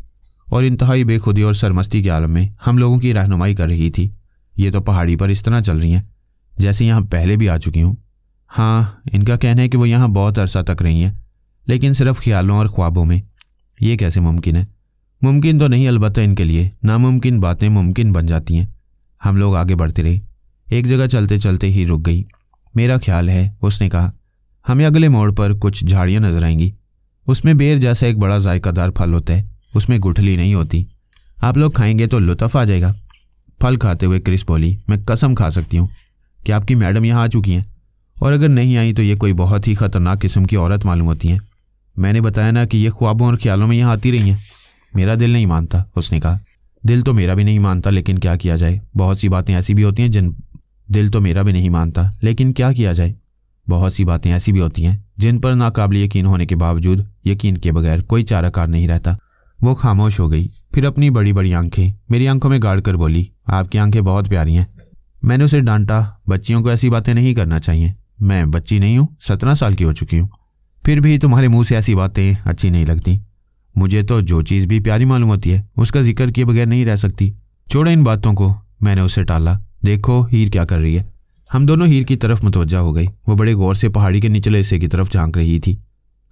और इंतहाई बेखुदी और सरमस्ती के आलम में हम लोगों की रहनुमाई कर रही थी। ये तो पहाड़ी पर इस तरह चल रही हैं जैसे यहाँ पहले भी आ चुकी हूँ। हाँ, इनका कहना है कि वो यहाँ बहुत अरसा तक रही हैं, लेकिन सिर्फ ख्यालों और ख्वाबों में। ये कैसे मुमकिन है? मुमकिन तो नहीं, अलबत्ता इनके लिए नामुमकिन बातें मुमकिन बन जाती हैं। हम लोग आगे बढ़ते रहे। एक जगह चलते चलते ही रुक गई। मेरा ख्याल है, उसने कहा, हमें अगले मोड़ पर कुछ झाड़ियाँ नजर आएंगी। उसमें बेर जैसा एक बड़ा जायकादार फल होता है, उसमें गुठली नहीं होती। आप लोग खाएंगे तो लुत्फ़ आ जाएगा। फल खाते हुए क्रिस बोली, मैं कसम खा सकती हूँ कि आपकी मैडम यहाँ आ चुकी हैं, और अगर नहीं आई तो ये कोई बहुत ही ख़तरनाक किस्म की औरत मालूम होती हैं। मैंने बताया ना कि ये ख्वाबों और ख्यालों में यहाँ आती रही हैं। मेरा दिल नहीं मानता, उसने कहा। दिल तो मेरा भी नहीं मानता, लेकिन क्या किया जाए। बहुत सी बातें ऐसी भी होती हैं जिन दिल तो मेरा भी नहीं मानता, लेकिन क्या किया जाए। बहुत सी बातें ऐसी भी होती हैं जिन पर नाकाबिल यकीन होने के बावजूद यकीन के बगैर कोई चाराकार नहीं रहता। वो खामोश हो गई, फिर अपनी बड़ी बड़ी आंखें मेरी आंखों में गाड़ कर बोली, आपकी आंखें बहुत प्यारी हैं। मैंने उसे डांटा, बच्चियों को ऐसी बातें नहीं करना चाहिए। मैं बच्ची नहीं हूँ, 17 साल की हो चुकी हूँ। फिर भी तुम्हारे मुंह से ऐसी बातें अच्छी नहीं लगती। मुझे तो जो चीज़ भी प्यारी मालूम होती है उसका जिक्र किए बगैर नहीं रह सकती। छोड़ो इन बातों को, मैंने उसे टाला। देखो हीर क्या कर रही है। हम दोनों हीर की तरफ मुतवज्जा हो गई। वो बड़े गौर से पहाड़ी के निचले हिस्से की तरफ झांक रही थी।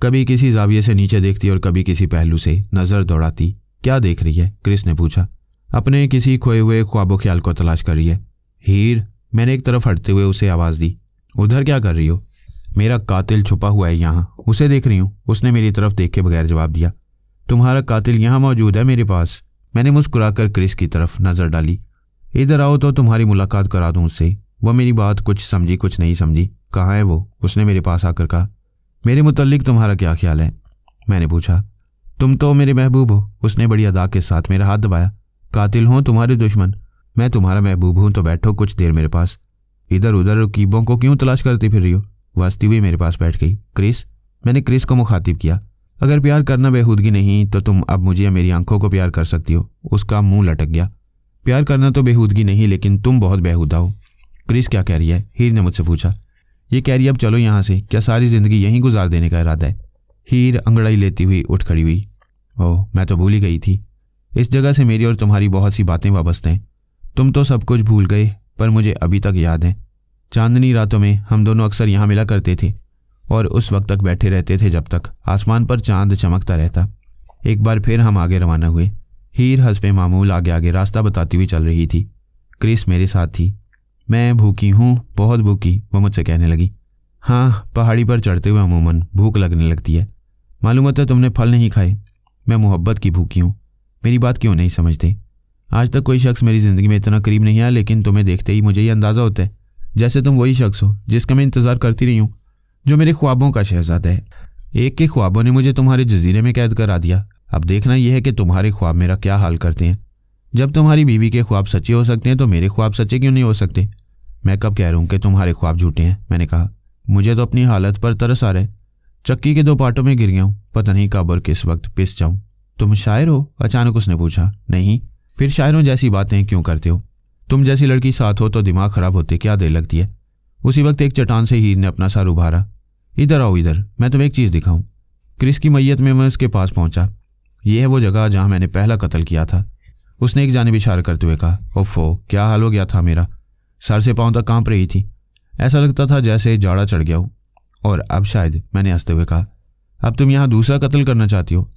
कभी किसी जाविये से नीचे देखती और कभी किसी पहलू से नज़र दौड़ाती। क्या देख रही है? क्रिस ने पूछा। अपने किसी खोए हुए ख्वाबो ख्याल को तलाश कर रही है। हीर, मैंने एक तरफ हटते हुए उसे आवाज़ दी। उधर क्या कर रही हो? मेरा कातिल छुपा हुआ है यहाँ, उसे देख रही हूँ, उसने मेरी तरफ देखे बगैर जवाब दिया। तुम्हारा कातिल यहाँ मौजूद है मेरे पास। मैंने मुस्कुराकर क्रिस की तरफ नज़र डाली। इधर आओ तो तुम्हारी मुलाकात करा दूँ उससे। वह मेरी बात कुछ समझी कुछ नहीं समझी। कहाँ है वो? उसने मेरे पास आकर कहा। मेरे मुतल्लिक तुम्हारा क्या ख्याल है? मैंने पूछा। तुम तो मेरे महबूब हो। उसने बड़ी अदा के साथ मेरा हाथ दबाया। कातिल हो तुम्हारे दुश्मन, मैं तुम्हारा महबूब हूँ, तो बैठो कुछ देर मेरे पास। इधर उधर रकीबों को क्यों तलाश करती फिर रही हो? वह हंसती हुई मेरे पास बैठ गई। क्रिस, मैंने क्रिस को मुखातिब किया। अगर प्यार करना बेहूदगी नहीं तो तुम अब मुझे या मेरी आंखों को प्यार कर सकती हो। उसका मुंह लटक गया। प्यार करना तो बेहूदगी नहीं, लेकिन तुम बहुत बेहुदा हो। क्रिस क्या कह रही है? हीर ने मुझसे पूछा। ये कह रही है अब चलो यहाँ से, क्या सारी ज़िंदगी यहीं गुजार देने का इरादा है? हीर अंगड़ाई लेती हुई उठ खड़ी हुई। ओह, मैं तो भूल ही गई थी। इस जगह से मेरी और तुम्हारी बहुत सी बातें वाबस्ते हैं। तुम तो सब कुछ भूल गए, पर मुझे अभी तक याद है। चांदनी रातों में हम दोनों अक्सर यहाँ मिला करते थे और उस वक्त तक बैठे रहते थे जब तक आसमान पर चांद चमकता रहता। एक बार फिर हम आगे रवाना हुए। हीर हस्बे मामूल आगे आगे रास्ता बताती हुई चल रही थी। क्रिस मेरे साथ थी। मैं भूखी हूँ, बहुत भूखी, वो मुझसे कहने लगी। हाँ, पहाड़ी पर चढ़ते हुए अमूमन भूख लगने लगती है। मालूम होता है तुमने फल नहीं खाए। मैं मोहब्बत की भूखी हूँ। मेरी बात क्यों नहीं समझते? आज तक कोई शख्स मेरी ज़िंदगी में इतना करीब नहीं आया, लेकिन तुम्हें देखते ही मुझे ये अंदाज़ा होता है जैसे तुम वही शख्स हो जिसका मैं इंतज़ार करती रही हूँ, जो मेरे ख्वाबों का शहज़ादा है। एक के ख्वाबों ने मुझे तुम्हारे जजीरे में कैद करा दिया। अब देखना यह है कि तुम्हारे ख्वाब मेरा क्या हाल करते हैं। जब तुम्हारी बीवी के ख्वाब सच्चे हो सकते हैं तो मेरे ख्वाब सच्चे क्यों नहीं हो सकते? मैं कब कह रहा हूँ कि तुम्हारे ख्वाब झूठे हैं? मैंने कहा, मुझे तो अपनी हालत पर तरस आ रहा है। चक्की के 2 पार्टों में गिर गया हूँ, पता नहीं कब और किस वक्त पिस जाऊँ। तुम शायर हो? अचानक उसने पूछा। नहीं। फिर शायरों जैसी बातें क्यों करते हो? तुम जैसी लड़की साथ हो तो दिमाग खराब होते क्या देर लगती है। उसी वक्त एक चट्टान से हीर ने अपना सर उभारा। इधर आओ, इधर, मैं तुम्हें एक चीज़ दिखाऊं। क्रिस की मैयत में मैं उसके पास पहुंचा। यह है वो जगह जहां मैंने पहला कत्ल किया था। उसने एक जानिब इशारा करते हुए कहा। ओफो, क्या हाल हो गया था मेरा। सर से पांव तक कांप रही थी। ऐसा लगता था जैसे जाड़ा चढ़ गया हो। और अब शायद, मैंने हंसते हुए कहा, अब तुम यहाँ दूसरा कत्ल करना चाहती हो?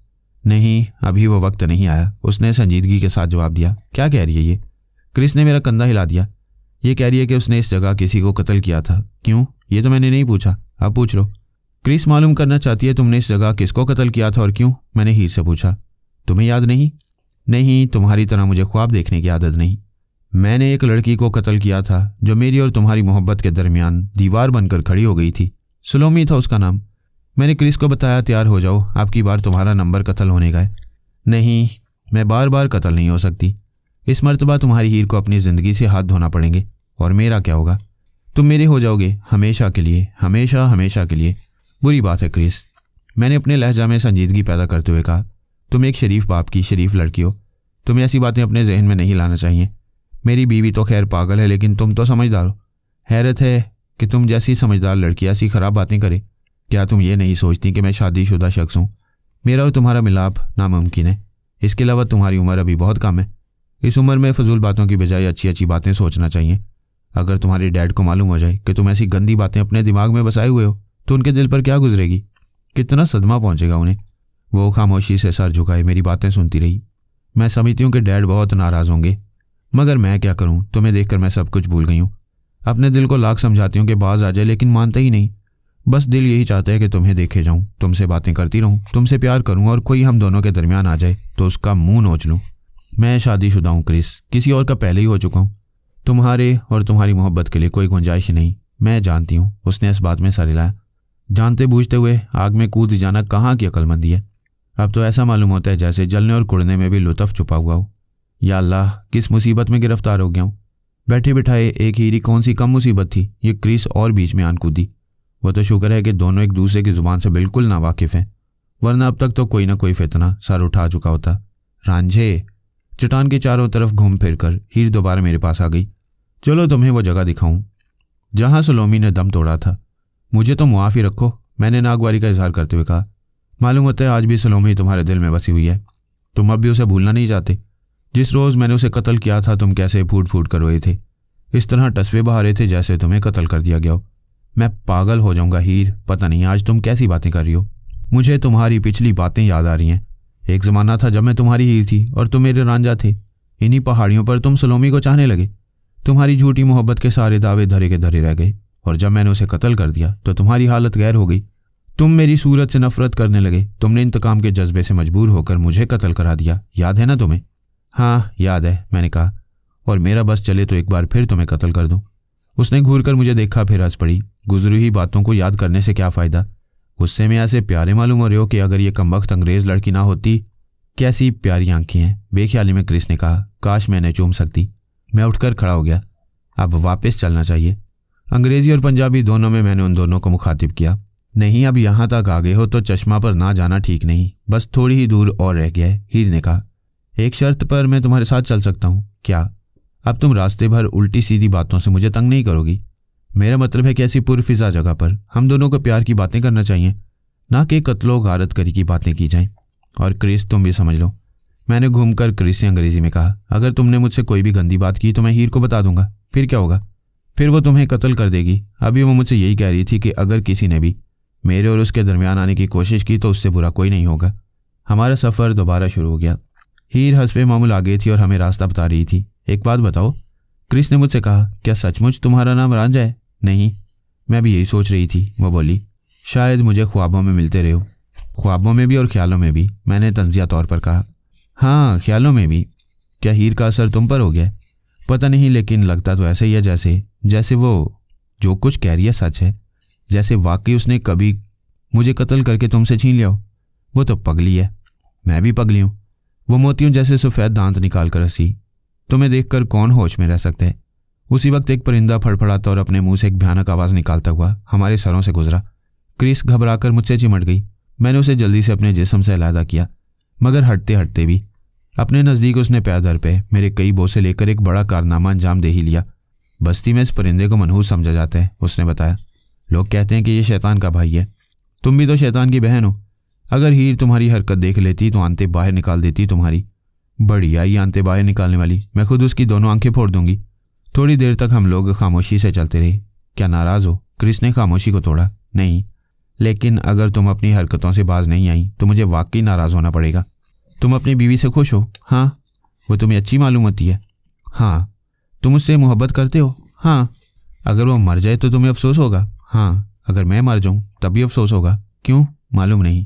नहीं, अभी वो वक्त नहीं आया, उसने संजीदगी के साथ जवाब दिया। क्या कह रही है ये? क्रिस ने मेरा कंधा हिला दिया। ये कह रही है कि उसने इस जगह किसी को कत्ल किया था। क्यों? ये तो मैंने नहीं पूछा, अब पूछ लो। क्रिस मालूम करना चाहती है तुमने इस जगह किसको कत्ल किया था और क्यों। मैंने हीर से पूछा। तुम्हें याद नहीं? नहीं, तुम्हारी तरह मुझे ख्वाब देखने की आदत नहीं। मैंने एक लड़की को कत्ल किया था जो मेरी और तुम्हारी मोहब्बत के दरमियान दीवार बनकर खड़ी हो गई थी। सलोमी था उसका नाम। मैंने क्रिस को बताया, तैयार हो जाओ, आपकी बार तुम्हारा नंबर कत्ल होने का है। नहीं, मैं बार बार कत्ल नहीं हो सकती। इस मर्तबा तुम्हारी हीर को अपनी ज़िंदगी से हाथ धोना पड़ेंगे। और मेरा क्या होगा? तुम मेरे हो जाओगे हमेशा के लिए, हमेशा हमेशा के लिए। बुरी बात है क्रिस, मैंने अपने लहजा में संजीदगी पैदा करते हुए कहा। तुम एक शरीफ बाप की शरीफ लड़की हो, तुम्हें ऐसी बातें अपने जहन में नहीं लाना चाहिए। मेरी बीवी तो खैर पागल है, लेकिन तुम तो समझदार हो। हैरत है कि तुम जैसी समझदार लड़की ऐसी ख़राब बातें करे। क्या तुम ये नहीं सोचती कि मैं शादीशुदा शख्स हूँ? मेरा और तुम्हारा मिलाप नामुमकिन है। इसके अलावा तुम्हारी उम्र अभी बहुत कम है। इस उम्र में फजूल बातों की बजाय अच्छी अच्छी बातें सोचना चाहिए। अगर तुम्हारे डैड को मालूम हो जाए कि तुम ऐसी गंदी बातें अपने दिमाग में बसाए हुए हो तो उनके दिल पर क्या गुजरेगी, कितना सदमा पहुंचेगा उन्हें। वो खामोशी से सर झुकाए मेरी बातें सुनती रही। मैं समझती हूँ कि डैड बहुत नाराज़ होंगे, मगर मैं क्या करूँ, तुम्हें देखकर मैं सब कुछ भूल गई हूँ। अपने दिल को लाख समझाती हूँ कि बाज आ जाए, लेकिन मानता ही नहीं। बस दिल यही चाहता है कि तुम्हें देखे जाऊँ, तुमसे बातें करती रहूँ, तुमसे प्यार करूँ और कोई हम दोनों के दरमियान आ जाए तो उसका मुंह नोच लूँ। मैं शादीशुदा हूँ क्रिस, किसी और का पहले ही हो चुका हूँ। तुम्हारे और तुम्हारी मोहब्बत के लिए कोई गुंजाइश नहीं, मैं जानती हूँ। उसने इस बात में सर हिलाया। जानते बूझते हुए आग में कूद जाना कहाँ की अक्लमंदी है। अब तो ऐसा मालूम होता है जैसे जलने और कुड़ने में भी लुत्फ छुपा हुआ हो। या अल्लाह, किस मुसीबत में गिरफ्तार हो गया हूँ। बैठे बिठाए एक हीरी कौन सी कम मुसीबत थी, ये क्रिस और बीच में आन कूदी। वो तो शुक्र है कि दोनों एक दूसरे की जुबान से बिल्कुल नावाकिफ़ हैं, वरना अब तक तो कोई ना कोई फितना सर उठा चुका होता। रांझे, चट्टान के चारों तरफ घूम फिर कर हीर दोबारा मेरे पास आ गई। चलो तुम्हें वो जगह दिखाऊं जहां सलोमी ने दम तोड़ा था। मुझे तो मुआफ़ी रखो, मैंने नागवारी का इजहार करते हुए कहा। मालूम होता है आज भी सलोमी तुम्हारे दिल में बसी हुई है। तुम अब भी उसे भूलना नहीं चाहते। जिस रोज़ मैंने उसे कत्ल किया था तुम कैसे फूट फूट कर रोए थे, इस तरह टसवे बहा रहे थे जैसे तुम्हें कत्ल कर दिया गया हो। मैं पागल हो जाऊंगा हीर, पता नहीं आज तुम कैसी बातें कर रही हो। मुझे तुम्हारी पिछली बातें याद आ रही हैं। एक ज़माना था जब मैं तुम्हारी हीर थी और तुम मेरे रांझा थे। इन्हीं पहाड़ियों पर तुम सलोमी को चाहने लगे। तुम्हारी झूठी मोहब्बत के सारे दावे धरे के धरे रह गए, और जब मैंने उसे कत्ल कर दिया तो तुम्हारी हालत गैर हो गई। तुम मेरी सूरत से नफरत करने लगे। तुमने इंतकाम के जज्बे से मजबूर होकर मुझे कत्ल करा दिया, याद है ना तुम्हें? हाँ याद है, मैंने कहा। और मेरा बस चले तो एक बार फिर तुम्हें कत्ल कर दूं। उसने घूर कर मुझे देखा, फिर हंस पड़ी। गुजरी हुई बातों को याद करने से क्या फ़ायदा? गुस्से में ऐसे प्यारे मालूम हो रहे हो कि अगर ये कमबख्त अंग्रेज़ लड़की ना होती। कैसी प्यारी आंखें हैं, बेख्याली में क्रिस ने कहा। काश मैंने चूम सकती। मैं उठकर खड़ा हो गया। अब वापस चलना चाहिए। अंग्रेज़ी और पंजाबी दोनों में मैंने उन दोनों को मुखातिब किया। नहीं, अब यहाँ तक आ गए हो तो चश्मा पर ना जाना ठीक नहीं, बस थोड़ी ही दूर और रह गया है। हीर ने कहा, एक शर्त पर मैं तुम्हारे साथ चल सकता हूँ। क्या? अब तुम रास्ते भर उल्टी सीधी बातों से मुझे तंग नहीं करोगी? मेरा मतलब है कि ऐसी पुरफिजा जगह पर हम दोनों को प्यार की बातें करना चाहिए, ना कि कत्लो गारत करी की बातें की जाएं। और क्रिस तुम भी समझ लो। मैंने घूमकर क्रिस से अंग्रेजी में कहा, अगर तुमने मुझसे कोई भी गंदी बात की तो मैं हीर को बता दूंगा। फिर क्या होगा? फिर वो तुम्हें कत्ल कर देगी। अभी वो मुझसे यही कह रही थी कि अगर किसी ने भी मेरे और उसके दरमियान आने की कोशिश की तो उससे बुरा कोई नहीं होगा। हमारा सफ़र दोबारा शुरू हो गया। हीर हस्बे मामूल आ गई थी और हमें रास्ता बता रही थी। एक बात बताओ, क्रिस ने मुझसे कहा, क्या सचमुच तुम्हारा नाम रांझा है? नहीं, मैं भी यही सोच रही थी। वो बोली, शायद मुझे ख्वाबों में मिलते रहे हो। ख्वाबों में भी और ख्यालों में भी, मैंने तंजिया तौर पर कहा। हाँ, ख्यालों में भी। क्या हीर का असर तुम पर हो गया? पता नहीं, लेकिन लगता तो ऐसे ही है जैसे वो जो कुछ कह रही है सच है, जैसे वाकई उसने कभी मुझे कत्ल करके तुमसे छीन लिया हो। वो तो पगली है, मैं भी पगली हूँ। वो मोतियों जैसे सफ़ेद दांत निकाल कर हंसी। तुम्हें देखकर कौन होश में रह सकता है? उसी वक्त एक परिंदा फड़फड़ाता और अपने मुंह से एक भयानक आवाज़ निकालता हुआ हमारे सरों से गुजरा। क्रिस घबराकर मुझसे चिमट गई। मैंने उसे जल्दी से अपने जिस्म से अलहदा किया, मगर हटते हटते भी अपने नज़दीक उसने पैदल पे मेरे कई बोसे लेकर एक बड़ा कारनामा अंजाम दे ही लिया। बस्ती में इस परिंदे को मनहूस समझा जाता है, उसने बताया। लोग कहते हैं कि ये शैतान का भाई है। तुम भी तो शैतान की बहन हो। अगर हीर तुम्हारी हरकत देख लेती तो आंतें बाहर निकाल देती तुम्हारी। बढ़िया ही आंतें बाहर निकालने वाली, मैं खुद उसकी दोनों आंखें फोड़ दूंगी। थोड़ी देर तक हम लोग खामोशी से चलते रहे। क्या नाराज़ हो? क्रिस ने खामोशी को तोड़ा। नहीं, लेकिन अगर तुम अपनी हरकतों से बाज नहीं आई तो मुझे वाकई नाराज़ होना पड़ेगा। तुम अपनी बीवी से खुश हो? हाँ। वो तुम्हें अच्छी मालूम होती है? हाँ। तुम उससे मोहब्बत करते हो? हाँ। अगर वो मर जाए तो तुम्हें अफसोस होगा? हाँ। अगर मैं मर जाऊं तब भी अफसोस होगा? क्यों? मालूम नहीं।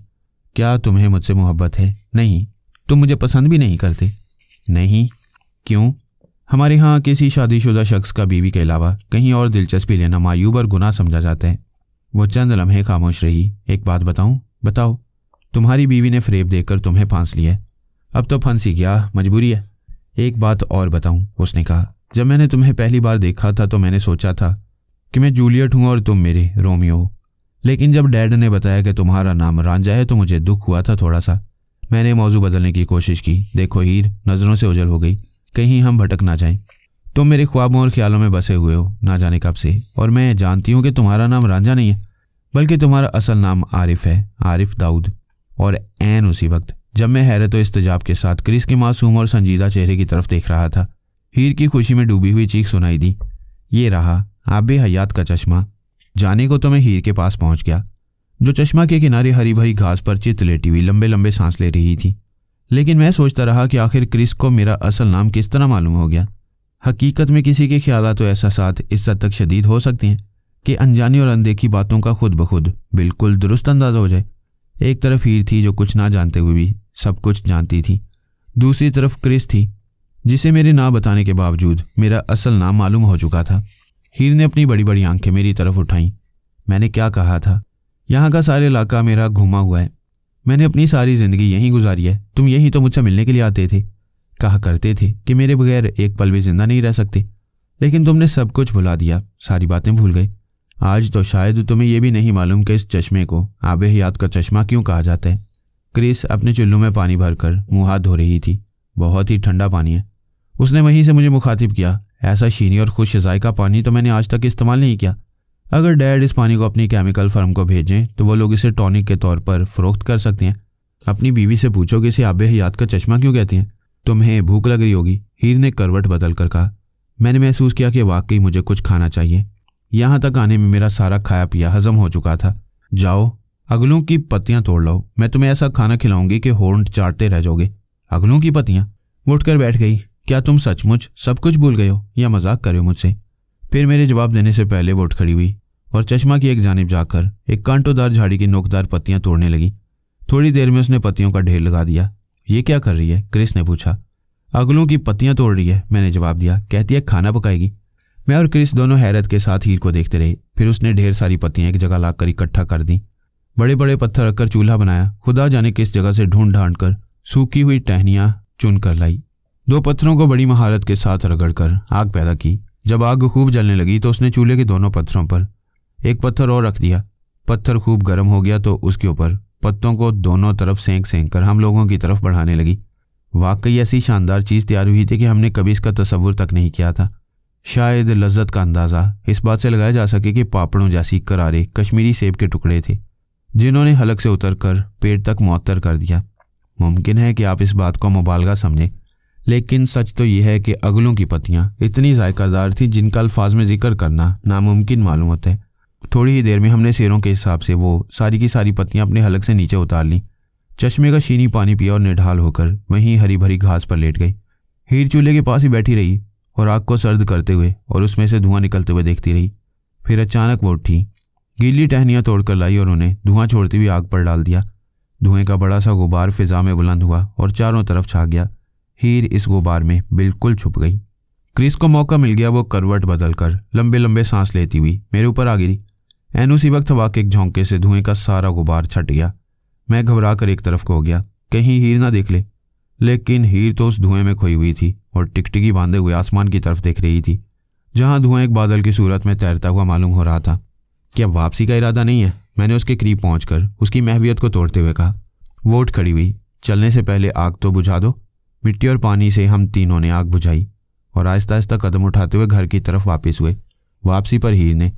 क्या तुम्हें मुझसे मोहब्बत है? नहीं। तुम मुझे पसंद भी नहीं करते? नहीं। क्यों? हमारे यहाँ किसी शादीशुदा शख्स का बीवी के अलावा कहीं और दिलचस्पी लेना मायूब और गुनाह समझा जाता है। वो चंद लम्हे खामोश रही। एक बात बताऊं? बताओ। तुम्हारी बीवी ने फरेब देकर तुम्हें फांस लिया है। अब तो फंस ही गया, मजबूरी है। एक बात और बताऊं, उसने कहा। जब मैंने तुम्हें पहली बार देखा था तो मैंने सोचा था कि मैं जूलियट हूं और तुम मेरे रोमियो हो। लेकिन जब डैड ने बताया कि तुम्हारा नाम रांझा है तो मुझे दुख हुआ था थोड़ा सा। मैंने मौजू बदलने की कोशिश की। देखो हीर नज़रों से ओझल हो गई, कहीं हम भटक ना जाएं। तुम मेरे ख्वाबों और ख्यालों में बसे हुए हो ना जाने कब से, और मैं जानती हूँ कि तुम्हारा नाम रांझा नहीं है, बल्कि तुम्हारा असल नाम आरिफ है, आरिफ दाऊद। और ऐन उसी वक्त जब मैं हैरत और इस्तजाब के साथ क्रिस के मासूम और संजीदा चेहरे की तरफ देख रहा था, हीर की खुशी में डूबी हुई चीख सुनाई दी। ये रहा आबे हयात का चश्मा। जाने को तो मैं हीर के पास पहुंच गया, जो चश्मा के किनारे हरी भरी घास पर चित लेटी हुई लंबे लंबे सांस ले रही थी। लेकिन मैं सोचता रहा कि आखिर क्रिस को मेरा असल नाम किस तरह मालूम हो गया। हकीकत में किसी के ख्यालात और एहसासात इस हद तक शदीद हो सकते हैं कि अनजानी और अनदेखी बातों का खुद ब खुद बिल्कुल दुरुस्त अंदाजा हो जाए। एक तरफ हीर थी जो कुछ ना जानते हुए भी सब कुछ जानती थी। दूसरी तरफ क्रिस थी जिसे मेरे ना बताने के बावजूद मेरा असल नाम मालूम हो चुका था। हीर ने अपनी बड़ी बड़ी आंखें मेरी तरफ उठाईं। मैंने क्या कहा था? यहाँ का सारा इलाका मेरा घुमा हुआ है। मैंने अपनी सारी ज़िंदगी यहीं गुजारी है। तुम यहीं तो मुझसे मिलने के लिए आते थे, कहा करते थे कि मेरे बगैर एक पल भी जिंदा नहीं रह सकते। लेकिन तुमने सब कुछ भुला दिया, सारी बातें भूल गए। आज तो शायद तुम्हें यह भी नहीं मालूम कि इस चश्मे को आबे हयात का चश्मा क्यों कहा जाता है। क्रिस अपने चुल्लू में पानी भरकर मुँह हाथ धो रही थी। बहुत ही ठंडा पानी है। उसने वहीं से मुझे मुखातिब किया। ऐसा शीनी और खुश जायका पानी तो मैंने आज तक इस्तेमाल नहीं किया। अगर डैड इस पानी को अपनी केमिकल फर्म को भेजें तो वो लोग इसे टॉनिक के तौर पर फ़रोख्त कर सकते हैं। अपनी बीवी से पूछो कि इसे आबे हयात का चश्मा क्यों कहते हैं। तुम्हें भूख लग रही होगी, हीर ने करवट बदल कर कहा। मैंने महसूस किया कि वाकई मुझे कुछ खाना चाहिए। यहाँ तक आने में मेरा सारा खाया पिया हजम हो चुका था। जाओ अगलों की पत्तियां तोड़ लो, मैं तुम्हें ऐसा खाना खिलाऊंगी कि होंठ चाटते रह जाओगे। अगलों की पत्तियां? वो उठकर बैठ गई। क्या तुम सचमुच सब कुछ भूल गए हो या मजाक कर रहे हो मुझसे? फिर मेरे जवाब देने से पहले वो उठ खड़ी हुई और चश्मा की एक जानिब जाकर एक कांटोदार झाड़ी की नोकदार पत्तियां तोड़ने लगी। थोड़ी देर में उसने पत्तियों का ढेर लगा दिया। ये क्या कर रही है? क्रिस ने पूछा। अगलों की पत्तियां तोड़ रही है, मैंने जवाब दिया। कहती है खाना पकाएगी। मैं और क्रिस दोनों हैरत के साथ हीर को देखते रहे। फिर उसने ढेर सारी पत्तियां एक जगह लाकर इकट्ठा कर दी। बड़े बड़े पत्थर रखकर चूल्हा बनाया। खुदा जाने किस जगह से ढूंढ ढांड कर सूखी हुई टहनियां चुन कर लाई। 2 पत्थरों को बड़ी महारत के साथ रगड़कर आग पैदा की। जब आग खूब जलने लगी तो उसने चूल्हे के दोनों पत्थरों पर एक पत्थर और रख दिया। पत्थर खूब गर्म हो गया तो उसके ऊपर पत्तों को दोनों तरफ सेंक सेंक कर हम लोगों की तरफ बढ़ाने लगी। वाकई ऐसी शानदार चीज़ तैयार हुई थी कि हमने कभी इसका तसव्वुर तक नहीं किया था। शायद लज्जत का अंदाज़ा इस बात से लगाया जा सके कि पापड़ों जैसी करारे कश्मीरी सेब के टुकड़े थे जिन्होंने हलक से उतर कर पेट तक मुअत्तर कर दिया। मुमकिन है कि आप इस बात को मुबालगा समझें, लेकिन सच तो यह है कि अगलों की पत्तियां इतनी जायकादार थी जिनका अल्फाज में जिक्र करना नामुमकिन मालूम होता है। थोड़ी ही देर में हमने शेरों के हिसाब से वो सारी की सारी पत्तियां अपने हलक से नीचे उतार लीं। चश्मे का शीनी पानी पिया और निढाल होकर वहीं हरी भरी घास पर लेट गई। हीर चूल्हे के पास ही बैठी रही और आग को सर्द करते हुए और उसमें से धुआं निकलते हुए देखती रही। फिर अचानक वो उठी, गीली टहनियाँ तोड़कर लाई और उन्हें धुआं छोड़ती हुई आग पर डाल दिया। धुएं का बड़ा सा गुबार फिजा में बुलंद हुआ और चारों तरफ छा गया। हीर इस गुबार में बिल्कुल छुप गई। क्रिस को मौका मिल गया। वो करवट बदलकर लंबे लंबे सांस लेती हुई मेरे ऊपर आ गिरी। एन उसी वक्त हवा के एक झोंके से धुएं का सारा गुबार छट गया। मैं घबरा कर एक तरफ को हो गया, कहीं हीर ना देख ले। लेकिन हीर तो उस धुएं में खोई हुई थी और टिकटिकी बांधे हुए आसमान की तरफ देख रही थी, जहां धुआं एक बादल की सूरत में तैरता हुआ मालूम हो रहा था। क्या वापसी का इरादा नहीं है? मैंने उसके करीब पहुंचकर उसकी महवियत को तोड़ते हुए कहा। वो उठ खड़ी हुई। चलने से पहले आग तो बुझा दो। मिट्टी और पानी से हम तीनों ने आग बुझाई और आहिस्ता आहिस्ता कदम उठाते हुए घर की तरफ वापस हुए। वापसी पर हीर ने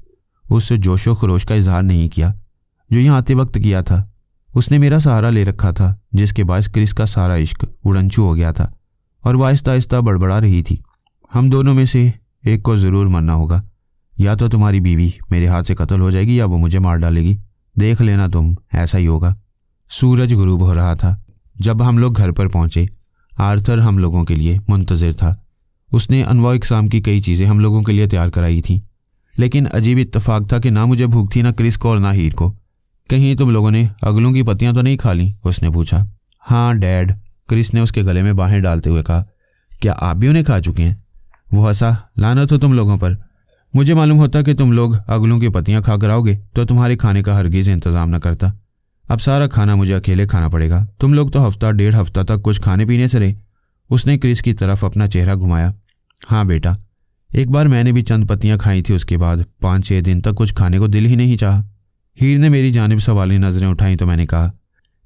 उससे जोशो खरोश का इजहार नहीं किया जो यहाँ आते वक्त किया था। उसने मेरा सहारा ले रखा था, जिसके बायस क्रिस का सारा इश्क उड़नछू हो गया था और वह आहिस्ता आहिस्ता बड़बड़ा रही थी। हम दोनों में से एक को ज़रूर मरना होगा। या तो तुम्हारी बीवी मेरे हाथ से कत्ल हो जाएगी या वो मुझे मार डालेगी। देख लेना तुम, ऐसा ही होगा। सूरज गुरूब हो रहा था जब हम लोग घर पर पहुंचे। आर्थर हम लोगों के लिए मुंतज़िर था। उसने अनवा इक़साम की कई चीज़ें हम लोगों के लिए तैयार कराई थीं, लेकिन अजीब इत्तेफाक था कि ना मुझे भूख थी, ना क्रिस को और ना हीर को। कहीं तुम लोगों ने अगलों की पत्तियां तो नहीं खा लीं? उसने पूछा। हाँ डैड, क्रिस ने उसके गले में बाहें डालते हुए कहा। क्या आप भी उन्हें खा चुके हैं? वो हंसा। लानत हो तुम लोगों पर। मुझे मालूम होता कि तुम लोग अगलों की पत्तियां खाकर आओगे तो तुम्हारे खाने का हरगिज़ इंतज़ाम न करता। अब सारा खाना मुझे अकेले खाना पड़ेगा। तुम लोग तो हफ्ता डेढ़ हफ्ता तक कुछ खाने पीने से रहे। उसने क्रिस की तरफ अपना चेहरा घुमाया। हाँ बेटा, एक बार मैंने भी चंद पत्तियां खाई थी, उसके बाद 5-6 दिन तक कुछ खाने को दिल ही नहीं चाहा। हीर ने मेरी जानिब सवाली नज़रें उठाई तो मैंने कहा,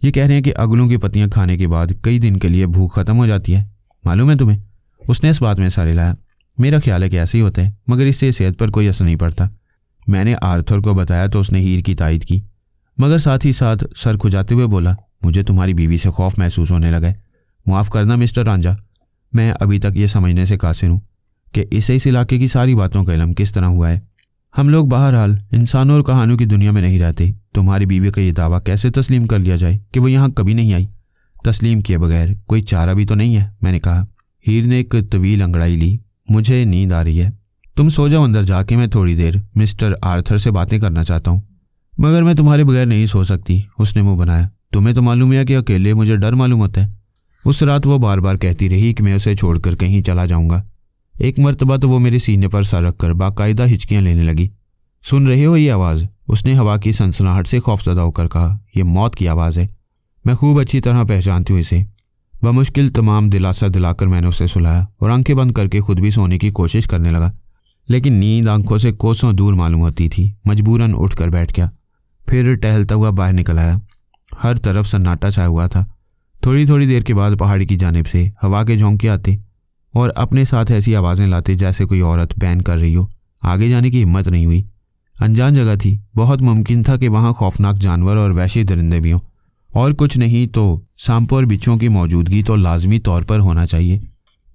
ये कह रहे हैं कि अगलों की पत्तियां खाने के बाद कई दिन के लिए भूख खत्म हो जाती है, मालूम है तुम्हें? उसने इस बात में सारे लाया। मेरा ख्याल है कि ऐसे ही होता है, मगर इससे सेहत पर कोई असर नहीं पड़ता। मैंने आर्थर को बताया तो उसने हीर की तायद की, मगर साथ ही साथ सर खुजाते हुए बोला, मुझे तुम्हारी बीवी से खौफ महसूस होने लगा है। माफ़ करना मिस्टर रांझा, मैं अभी तक ये समझने से कासिर हूँ कि इसे इस इलाके की सारी बातों का इल्म किस तरह हुआ है। हम लोग बहरहाल इंसानों और कहानियों की दुनिया में नहीं रहते। तुम्हारी बीवी का ये दावा कैसे तस्लीम कर लिया जाए कि वो यहाँ कभी नहीं आई? तस्लीम किए बगैर कोई चारा भी तो नहीं है, मैंने कहा। हीर ने एक तवील अंगड़ाई ली। मुझे नींद आ रही है, तुम सो जाओ अंदर जाके, मैं थोड़ी देर मिस्टर आर्थर से बातें करना चाहता हूँ। मगर मैं तुम्हारे बगैर नहीं सो सकती, उसने मुंह बनाया। तुम्हें तो मालूम है कि अकेले मुझे डर मालूम होता है। उस रात वो बार बार कहती रही कि मैं उसे छोड़कर कहीं चला जाऊंगा। एक मर्तबा तो वो मेरे सीने पर सर रखकर बाकायदा हिचकियां लेने लगी। सुन रहे हो ये आवाज़? उसने हवा की सनसनाहट से खौफजदा होकर कहा। यह मौत की आवाज़ है, मैं खूब अच्छी तरह पहचानती हूँ इसे। बमुश्किल तमाम दिलासा दिलाकर मैंने उसे सुलाया और आंखें बंद करके खुद भी सोने की कोशिश करने लगा, लेकिन नींद आंखों से कोसों दूर मालूम होती थी। मजबूरन उठकर बैठ गया, फिर टहलता हुआ बाहर निकल आया। हर तरफ सन्नाटा छाया हुआ था। थोड़ी थोड़ी देर के बाद पहाड़ी की जानिब से हवा के झोंके आते और अपने साथ ऐसी आवाज़ें लाते जैसे कोई औरत बैन कर रही हो। आगे जाने की हिम्मत नहीं हुई। अनजान जगह थी, बहुत मुमकिन था कि वहाँ खौफनाक जानवर और वहशी दरिंदे भी हों, और कुछ नहीं तो सांपों और बिच्छुओं की मौजूदगी तो लाजमी तौर पर होना चाहिए।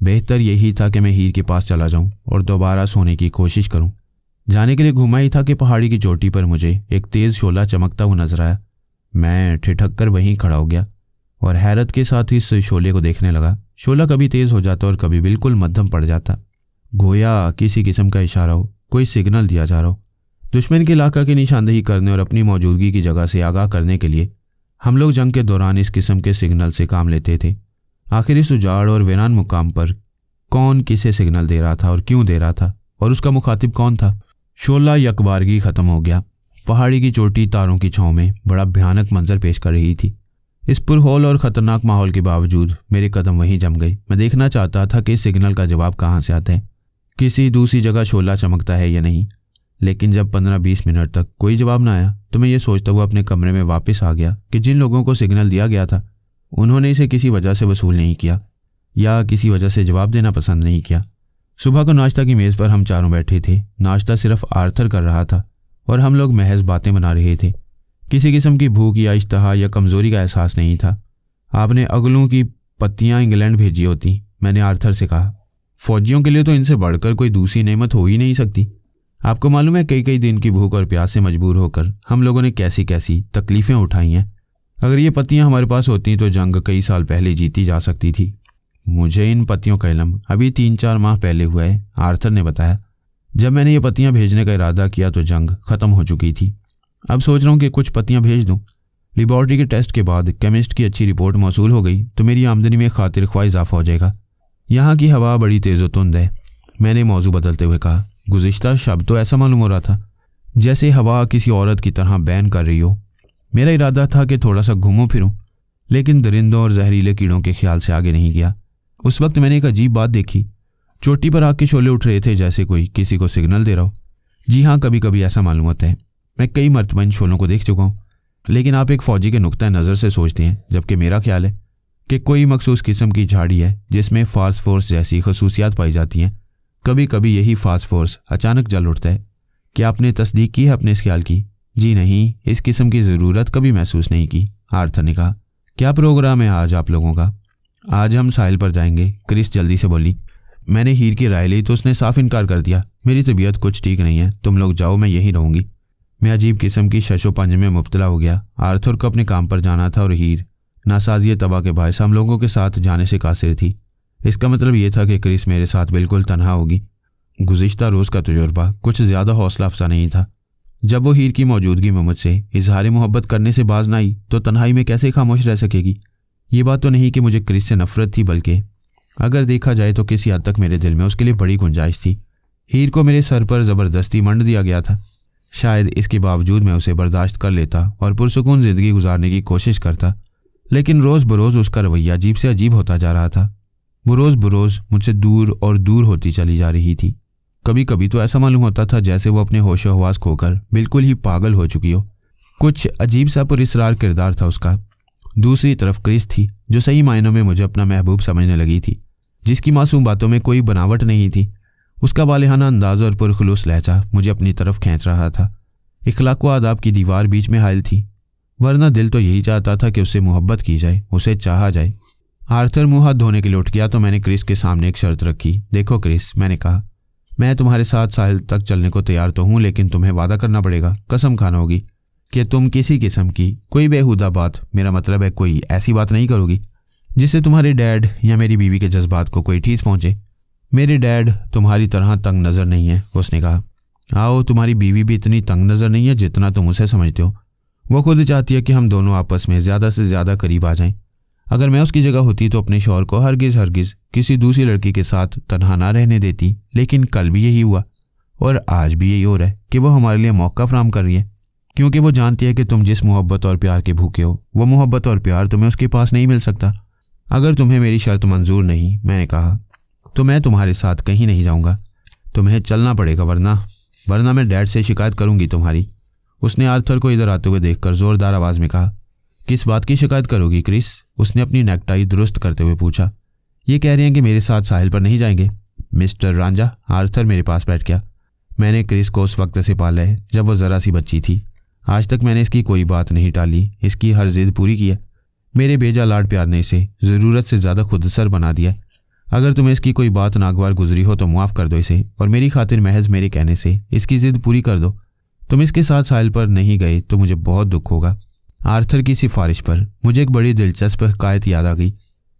बेहतर यही था कि मैं हीर के पास चला जाऊं और दोबारा सोने की कोशिश करूं। जाने के लिए घुमा ही था कि पहाड़ी की चोटी पर मुझे एक तेज़ शोला चमकता हुआ नजर आया। मैं ठिठक कर वहीं खड़ा हो गया और हैरत के साथ इस शोले को देखने लगा। शोला कभी तेज़ हो जाता और कभी बिल्कुल मध्यम पड़ जाता, गोया किसी किस्म का इशारा हो, कोई सिग्नल दिया जा रहा हो। दुश्मन के इलाका की निशानदेही करने और अपनी मौजूदगी की जगह से आगाह करने के लिए हम लोग जंग के दौरान इस किस्म के सिग्नल से काम लेते थे। आखिर इस उजाड़ और वीरान मुकाम पर कौन किसे सिग्नल दे रहा था और क्यों दे रहा था, और उसका मुखातिब कौन था? शोला यकबारगी ख़त्म हो गया। पहाड़ी की चोटी तारों की छांव में बड़ा भयानक मंजर पेश कर रही थी। इस पुरहौल और ख़तरनाक माहौल के बावजूद मेरे कदम वहीं जम गए। मैं देखना चाहता था कि इस सिग्नल का जवाब कहाँ से आता है, किसी दूसरी जगह शोला चमकता है या नहीं। लेकिन जब 15-20 मिनट तक कोई जवाब ना आया तो मैं ये सोचता हुआ अपने कमरे में वापस आ गया कि जिन लोगों को सिग्नल दिया गया था उन्होंने इसे किसी वजह से वसूल नहीं किया या किसी वजह से जवाब देना पसंद नहीं किया। सुबह को नाश्ता की मेज़ पर हम चारों बैठे थे। नाश्ता सिर्फ आर्थर कर रहा था और हम लोग महज बातें बना रहे थे। किसी किस्म की भूख या इश्तहा या कमज़ोरी का एहसास नहीं था। आपने अगलों की पत्तियां इंग्लैंड भेजी होती, मैंने आर्थर से कहा। फौजियों के लिए तो इनसे बढ़कर कोई दूसरी नेमत हो ही नहीं सकती। आपको मालूम है कई कई दिन की भूख और प्यास से मजबूर होकर हम लोगों ने कैसी कैसी तकलीफ़ें उठाई हैं। अगर ये पत्तियां हमारे पास होती तो जंग कई साल पहले जीती जा सकती थी। मुझे इन पत्तियों का इल्म अभी 3-4 माह पहले हुआ है, आर्थर ने बताया। जब मैंने ये पत्तियां भेजने का इरादा किया तो जंग ख़त्म हो चुकी थी। अब सोच रहा हूँ कि कुछ पत्तियां भेज दूँ। लेबॉर्ट्री के टेस्ट के बाद केमिस्ट की अच्छी रिपोर्ट मौसूल हो गई तो मेरी आमदनी में खातिर ख्वाह इजाफा हो जाएगा। यहाँ की हवा बड़ी तेज़ व तुंद है। मैंने मौजू बदलते हुए कहा, गुज़िश्ता शब तो ऐसा मालूम हो रहा था जैसे हवा किसी औरत की तरह बैन कर रही हो। मेरा इरादा था कि थोड़ा सा घूमूं फिरूं, लेकिन दरिंदों और जहरीले कीड़ों के ख्याल से आगे नहीं गया। उस वक्त मैंने एक अजीब बात देखी। चोटी पर आग के शोले उठ रहे थे, जैसे कोई किसी को सिग्नल दे रहा हो। जी हाँ, कभी कभी ऐसा मालूम होता है। मैं कई मरतबा इन शोलों को देख चुका हूँ, लेकिन आप एक फ़ौजी के नुक्ता नज़र से सोचते हैं, जबकि मेरा ख्याल है कि कोई मखसूस किस्म की झाड़ी है जिसमें फास्फोरस जैसी खसूसियात पाई जाती हैं। कभी कभी यही फास्फोरस अचानक जल उठता है। क्या आपने तस्दीक की है अपने इस ख्याल की? जी नहीं, इस किस्म की ज़रूरत कभी महसूस नहीं की, आर्थर ने कहा। क्या प्रोग्राम है आज आप लोगों का? आज हम साहिल पर जाएंगे, क्रिस जल्दी से बोली। मैंने हीर की राय ली तो उसने साफ इनकार कर दिया। मेरी तबीयत कुछ ठीक नहीं है, तुम लोग जाओ, मैं यहीं रहूंगी। मैं अजीब किस्म की शशोपंज में मुब्तला हो गया। आर्थर को अपने काम पर जाना था और हीर नासाजिय तबाह के बायस हम लोगों के साथ जाने से कासिर थी। इसका मतलब यह था कि क्रिस मेरे साथ बिल्कुल तन्हा होगी। गुज़िश्ता रोज़ का तजुर्बा कुछ ज़्यादा हौसला अफसा नहीं था। जब वो हीर की मौजूदगी में मुझसे इजहार मोहब्बत करने से बाज न आई तो तन्हाई में कैसे खामोश रह सकेगी। ये बात तो नहीं कि मुझे क्रिस से नफरत थी, बल्कि अगर देखा जाए तो किसी हद तक मेरे दिल में उसके लिए बड़ी गुंजाइश थी। हीर को मेरे सर पर ज़बरदस्ती मंड दिया गया था। शायद इसके बावजूद मैं उसे बर्दाश्त कर लेता और पुरसुकून ज़िंदगी गुजारने की कोशिश करता, लेकिन रोज़ बरोज़ उसका रवैया अजीब से अजीब होता जा रहा था। वो रोज़ बरोज़ मुझसे दूर और दूर होती चली जा रही थी। कभी कभी तो ऐसा मालूम होता था जैसे वो अपने होशो हवास खोकर बिल्कुल ही पागल हो चुकी हो। कुछ अजीब सा पुरस्रार किरदार था उसका। दूसरी तरफ क्रिस थी, जो सही मायनों में मुझे अपना महबूब समझने लगी थी, जिसकी मासूम बातों में कोई बनावट नहीं थी। उसका वालिहाना अंदाज़ और पुरखुलूस लहजा मुझे अपनी तरफ खींच रहा था। इखलाक व आदाब की दीवार बीच में हायल थी, वरना दिल तो यही चाहता था कि उससे मोहब्बत की जाए, उसे चाहा जाए। आर्थर मुँह हाथ धोने के लिए उठ गया तो मैंने क्रिस के सामने एक शर्त रखी। देखो क्रिस, मैंने कहा, मैं तुम्हारे साथ साहिल तक चलने को तैयार तो हूँ, लेकिन तुम्हें वादा करना पड़ेगा, कसम खाना होगी कि तुम किसी किस्म की कोई बेहुदा बात, मेरा मतलब है कोई ऐसी बात नहीं करोगी जिससे तुम्हारे डैड या मेरी बीवी के जज्बात को कोई ठेस पहुँचे। मेरे डैड तुम्हारी तरह तंग नज़र नहीं है, उसने कहा। आओ, तुम्हारी बीवी भी इतनी तंग नज़र नहीं है जितना तुम उसे समझते हो। वो खुद चाहती है कि हम दोनों आपस में ज़्यादा से ज़्यादा करीब आ जाएं। अगर मैं उसकी जगह होती तो अपने शौहर को हरगिज़ किसी दूसरी लड़की के साथ तन्हा ना रहने देती, लेकिन कल भी यही हुआ और आज भी यही हो रहा है कि वो हमारे लिए मौका फराहम कर रही है, क्योंकि वो जानती है कि तुम जिस मोहब्बत और प्यार के भूखे हो, वो मोहब्बत और प्यार तुम्हें उसके पास नहीं मिल सकता। अगर तुम्हें मेरी शर्त मंजूर नहीं, मैंने कहा, तो मैं तुम्हारे साथ कहीं नहीं जाऊँगा। तुम्हें चलना पड़ेगा, वरना मैं डैड से शिकायत करूँगी तुम्हारी। उसने आर्थर को इधर आते हुए देखकर ज़ोरदार आवाज़ में कहा। किस बात की शिकायत करोगी क्रिस? उसने अपनी नेकटाई दुरुस्त करते हुए पूछा। ये कह रहे हैं कि मेरे साथ साहिल पर नहीं जाएंगे मिस्टर रांझा। आर्थर मेरे पास बैठ गया। मैंने क्रिस को उस वक्त से पाला है जब वो ज़रा सी बच्ची थी। आज तक मैंने इसकी कोई बात नहीं टाली, इसकी हर जिद पूरी की है। मेरे बेजा लाड प्यार ने इसे ज़रूरत से ज़्यादा खुदसर बना दिया। अगर तुम्हें इसकी कोई बात नागवार गुजरी हो तो माफ़ कर दो इसे, और मेरी खातिर महज मेरे कहने से इसकी जिद पूरी कर दो। तुम इसके साथ साहिल पर नहीं गए तो मुझे बहुत दुख होगा। आर्थर की सिफारिश पर मुझे एक बड़ी दिलचस्प हकायत याद आ गई।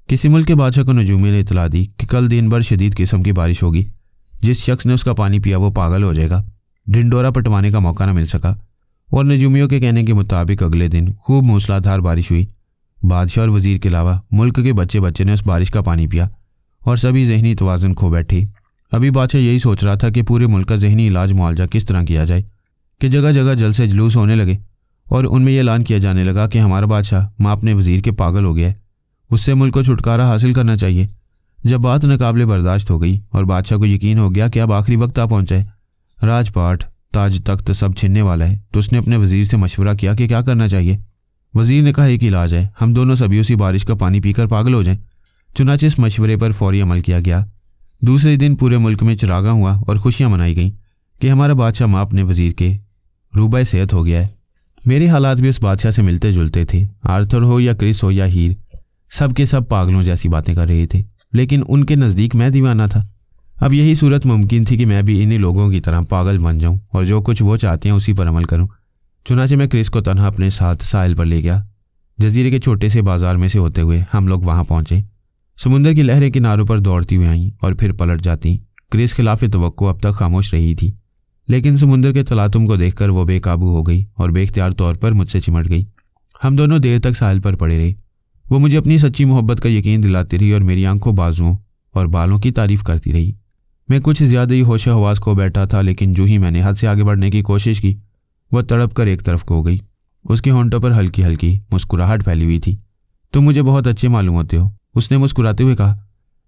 किसी मुल्क के बादशाह को नजूमी ने इतला दी कि कल दिन भर शदीद किस्म की बारिश होगी। जिस शख्स ने उसका पानी पिया वो पागल हो जाएगा। ढिंडोरा पटवाने का मौका न मिल सका और नजूमियों के कहने के मुताबिक अगले दिन खूब मूसलाधार बारिश हुई। बादशाह और वजीर के अलावा मुल्क के बच्चे ने उस बारिश का पानी पिया और सभी जहनी तवाज़ुन खो बैठे। अभी बादशाह यही सोच रहा था कि पूरे मुल्क का जहनी इलाज मुआवजा किस तरह किया जाए कि जगह जगह जलसे जुलूस होने लगे और उनमें यह ऐलान किया जाने लगा कि हमारा बादशाह माँ अपने वजीर के पागल हो गया है, उससे मुल्क को छुटकारा हासिल करना चाहिए। जब बात नाकाबिले बर्दाश्त हो गई और बादशाह को यकीन हो गया कि अब आखिरी वक्त आ पहुँचा है, राजपाट ताज तख्त सब छिनने वाला है, तो उसने अपने वजीर से मशवरा किया कि क्या करना चाहिए। वजीर ने कहा, एक इलाज है, हम दोनों सभी उसी बारिश का पानी पीकर पागल हो जाएं। चुनाचे इस मशवरे पर फौरी अमल किया गया। दूसरे दिन पूरे मुल्क में चिरागा हुआ और खुशियां मनाई गईं कि हमारा बादशाह माँ अपने वजीर के रूबा सेहत हो गया है। मेरे हालात भी उस बादशाह से मिलते जुलते थे। आर्थर हो या क्रिस हो या हीर, सब के सब पागलों जैसी बातें कर रहे थे, लेकिन उनके नज़दीक मैं दीवाना था। अब यही सूरत मुमकिन थी कि मैं भी इन्हीं लोगों की तरह पागल बन जाऊं और जो कुछ वो चाहते हैं उसी पर अमल करूं। चुनाचे मैं क्रिस को तन्हा अपने साथ साहिल पर ले गया। जजीरे के छोटे से बाजार में से होते हुए हम लोग वहां पहुंचे। समुंदर की लहरें किनारों पर दौड़ती हुई आईं और फिर पलट जाती। क्रिस खिलाफ तवक्को अब तक खामोश रही थी, लेकिन समुंदर के तलातुम को देखकर वो बेकाबू हो गई और बेख्तियार तौर पर मुझसे चिमट गई। हम दोनों देर तक साहिल पर पड़े रहे। वो मुझे अपनी सच्ची मोहब्बत का यकीन दिलाती रही और मेरी आंखों, बाजुओं और बालों की तारीफ करती रही। मैं कुछ ज़्यादा ही होश हवास खो बैठा था, लेकिन जो ही मैंने हद से आगे बढ़ने की कोशिश की वह तड़प कर एक तरफ खो गई। उसके होंठों पर हल्की हल्की मुस्कुराहट फैली हुई थी। तुम मुझे बहुत अच्छे मालूम होते हो, उसने मुस्कुराते हुए कहा,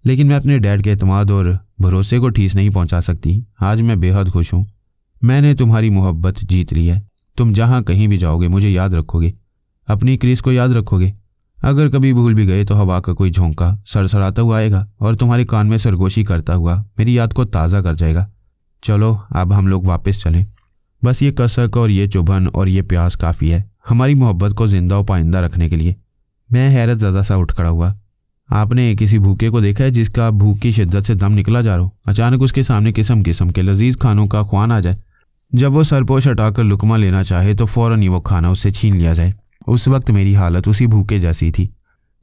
लेकिन मैं अपने डैड के एतमाद और भरोसे को ठेस नहीं पहुंचा सकती। आज मैं बेहद खुश हूँ। मैंने तुम्हारी मोहब्बत जीत ली है। तुम जहाँ कहीं भी जाओगे मुझे याद रखोगे, अपनी क्रिस को याद रखोगे। अगर कभी भूल भी गए तो हवा का कोई झोंका सरसराता हुआ आएगा और तुम्हारे कान में सरगोशी करता हुआ मेरी याद को ताज़ा कर जाएगा। चलो अब हम लोग वापस चलें। बस ये कसक और ये चुभन और ये प्यास काफ़ी है हमारी मोहब्बत को जिंदा और पाइंदा रखने के लिए। मैं हैरत ज़्यादा सा उठ खड़ा हुआ। आपने किसी भूखे को देखा है जिसका भूख की शिद्दत से दम निकला जा रहा हो? अचानक उसके सामने किस्म किस्म के लजीज खानों का ख्वान आ जाए। जब वो सरपोश हटाकर लुकमा लेना चाहे तो फ़ौरन ही वो खाना उससे छीन लिया जाए। उस वक्त मेरी हालत उसी भूखे जैसी थी।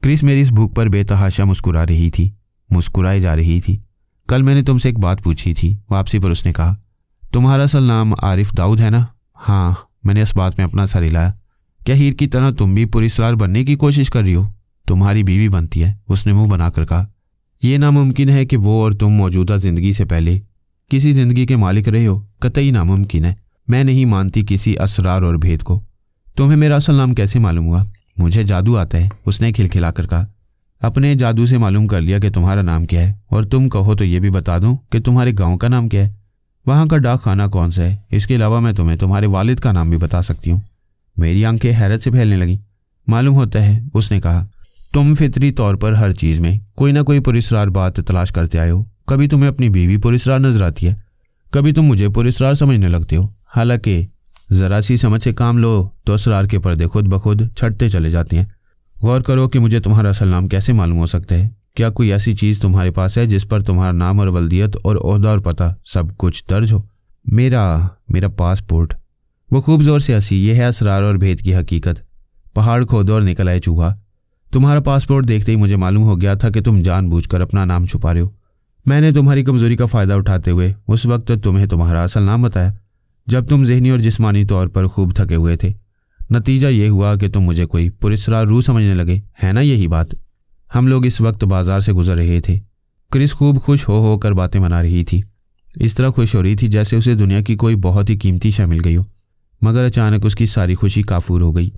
क्रिस मेरी इस भूख पर बेतहाशा मुस्कुरा रही थी, मुस्कुराई जा रही थी। कल मैंने तुमसे एक बात पूछी थी। वापसी पर उसने कहा, तुम्हारा असल नाम आरिफ दाऊद है ना? हाँ। मैंने इस बात में अपना सर हिलाया। क्या हीर की तरह तुम भी पुलिसरार बनने की कोशिश कर रही हो? तुम्हारी बीवी बनती है, उसने मुंह बनाकर कहा। यह नामुमकिन है कि वो और तुम मौजूदा जिंदगी से पहले किसी जिंदगी के मालिक रहे हो। कतई नामुमकिन है। मैं नहीं मानती किसी असरार और भेद को। तुम्हें मेरा असल नाम कैसे मालूम हुआ? मुझे जादू आता है, उसने खिलखिलाकर कहा। अपने जादू से मालूम कर लिया कि तुम्हारा नाम क्या है, और तुम कहो तो ये भी बता दूं कि तुम्हारे गांव का नाम क्या है, वहां का डाक खाना कौन सा है। इसके अलावा मैं तुम्हें तुम्हारे वालिद का नाम भी बता सकती हूँ। मेरी आंखें हैरत से फैलने लगी। मालूम होता है, उसने कहा, तुम फितरी तौर पर हर चीज़ में कोई ना कोई पुलिसरार बात तलाश करते आए हो। कभी तुम्हें अपनी बीवी पुलिसरार नजर आती है, कभी तुम मुझे पुलिसरार समझने लगते हो। हालांकि ज़रा सी समझ से काम लो तो असरार के पर्दे खुद ब खुद छटते चले जाते हैं। गौर करो कि मुझे तुम्हारा असल नाम कैसे मालूम हो सकता है। क्या कोई ऐसी चीज़ तुम्हारे पास है जिस पर तुम्हारा नाम और वल्दियत और ओहदा और पता सब कुछ दर्ज हो? मेरा पासपोर्ट। वो खूब ज़ोर से हंसी। यह है असरार और भेद की हकीकत। पहाड़ खोदो और निकल आए चूहा। तुम्हारा पासपोर्ट देखते ही मुझे मालूम हो गया था कि तुम जानबूझकर अपना नाम छुपा रहे हो। मैंने तुम्हारी कमज़ोरी का फ़ायदा उठाते हुए उस वक्त तुम्हें तुम्हारा असल नाम बताया, जब तुम जहनी और जिस्मानी तौर पर खूब थके हुए थे। नतीजा ये हुआ कि तुम मुझे कोई पुलिसरार रूह समझने लगे, है ना यही बात? हम लोग इस वक्त बाजार से गुजर रहे थे। क्रिस खूब खुश हो कर बातें मना रही थी। इस तरह खुश हो रही थी जैसे उसे दुनिया की कोई बहुत ही कीमती शय मिल गई हो। मगर अचानक उसकी सारी खुशी काफूर हो गई।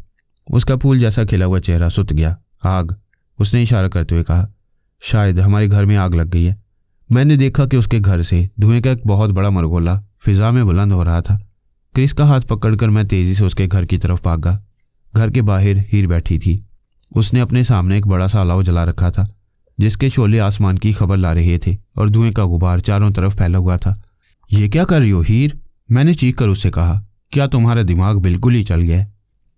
उसका फूल जैसा खिला हुआ चेहरा सुत गया। आग, उसने इशारा करते हुए कहा। शायद हमारे घर में आग लग गई है। मैंने देखा कि उसके घर से धुएं का एक बहुत बड़ा मरगोला फिजा में बुलंद हो रहा था। क्रिस का हाथ पकड़कर मैं तेजी से उसके घर की तरफ भागा। घर के बाहर हीर बैठी थी। उसने अपने सामने एक बड़ा सा अलाव जला रखा था, जिसके शोले आसमान की खबर ला रहे थे और धुएं का गुबार चारों तरफ फैला हुआ था। ये क्या कर रही हो हीर? मैंने चीख कर उससे कहा। क्या तुम्हारा दिमाग बिल्कुल ही चल गया?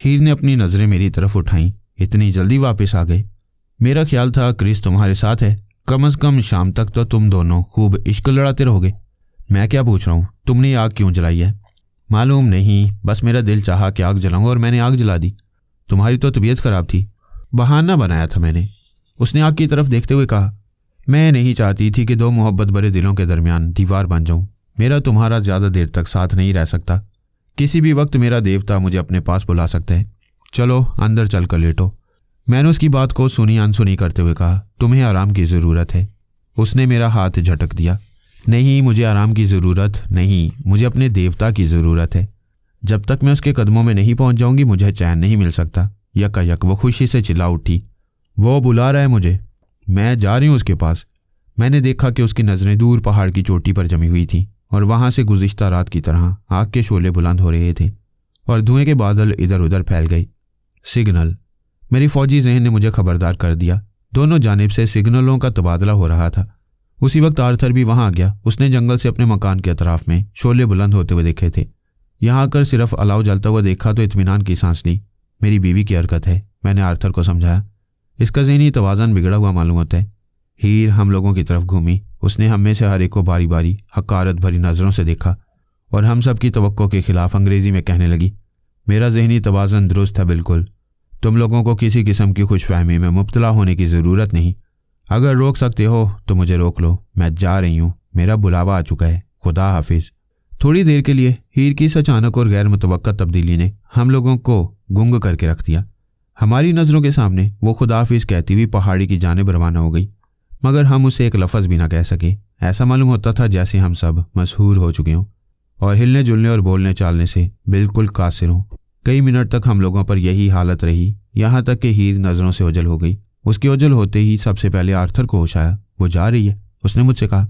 हीर ने अपनी नजरें मेरी तरफ उठाईं। इतनी जल्दी वापस आ गए? मेरा ख्याल था क्रिस तुम्हारे साथ है। कम से कम शाम तक तो तुम दोनों खूब इश्क लड़ाते रहोगे। मैं क्या पूछ रहा हूँ, तुमने आग क्यों जलाई है? मालूम नहीं, बस मेरा दिल चाहा कि आग जलाऊं और मैंने आग जला दी। तुम्हारी तो तबीयत खराब थी, बहाना बनाया था मैंने, उसने आग की तरफ देखते हुए कहा। मैं नहीं चाहती थी कि दो मोहब्बत भरे दिलों के दरमियान दीवार बन जाऊं। मेरा तुम्हारा ज़्यादा देर तक साथ नहीं रह सकता। किसी भी वक्त मेरा देवता मुझे अपने पास बुला सकता है। चलो अंदर चल कर लेटो। मैंने उसकी बात को सुनी अनसुनी करते हुए कहा। तुम्हें आराम की ज़रूरत है। उसने मेरा हाथ झटक दिया। नहीं, मुझे आराम की ज़रूरत नहीं, मुझे अपने देवता की ज़रूरत है। जब तक मैं उसके कदमों में नहीं पहुंच जाऊंगी मुझे चैन नहीं मिल सकता। यकायक वो खुशी से चिल्ला उठी। वो बुला रहा है मुझे, मैं जा रही हूँ उसके पास। मैंने देखा कि उसकी नज़रें दूर पहाड़ की चोटी पर जमी हुई थी और वहां से गुज़िश्ता रात की तरह आग के शोले बुलंद हो रहे थे और धुएं के बादल इधर उधर फैल गए। सिग्नल, मेरी फौजी जहन ने मुझे खबरदार कर दिया। दोनों जानिब से सिग्नलों का तबादला हो रहा था। उसी वक्त आर्थर भी वहां आ गया। उसने जंगल से अपने मकान के अतराफ में शोले बुलंद होते हुए देखे थे। यहाँ आकर सिर्फ अलाव जलता हुआ देखा तो इत्मीनान की सांस ली। मेरी बीवी की हरकत है, मैंने आर्थर को समझाया। इसका ज़हनी तवाज़न बिगड़ा हुआ मालूम होता है। हीर हम लोगों की तरफ घूमी। उसने हम में से हर एक को बारी बारी हकारत भरी नज़रों से देखा और हम सब की तवक्को के खिलाफ अंग्रेज़ी में कहने लगी। मेरा ज़हनी तवाज़न दुरुस्त है बिल्कुल। तुम लोगों को किसी किस्म की खुशफहमी में मुब्तला होने की ज़रूरत नहीं। अगर रोक सकते हो तो मुझे रोक लो। मैं जा रही हूँ, मेरा बुलावा आ चुका है। खुदा हाफिज़। थोड़ी देर के लिए हीर की इस अचानक और गैर मुतवक्का तब्दीली ने हम लोगों को गुंग करके रख दिया। हमारी नज़रों के सामने वो खुदा हाफिज़ कहती हुई पहाड़ी की जानिब रवाना हो गई। मगर हम उसे एक लफ्ज़ भी ना कह सके। ऐसा मालूम होता था जैसे हम सब मशहूर हो चुके हों और हिलने जुलने और बोलने चालने से बिल्कुल कासिर हों। कई मिनट तक हम लोगों पर यही हालत रही, यहाँ तक कि हीर नज़रों से ओझल हो गई। उसके ओझल होते ही सबसे पहले आर्थर को होश आया। वो जा रही है, उसने मुझसे कहा।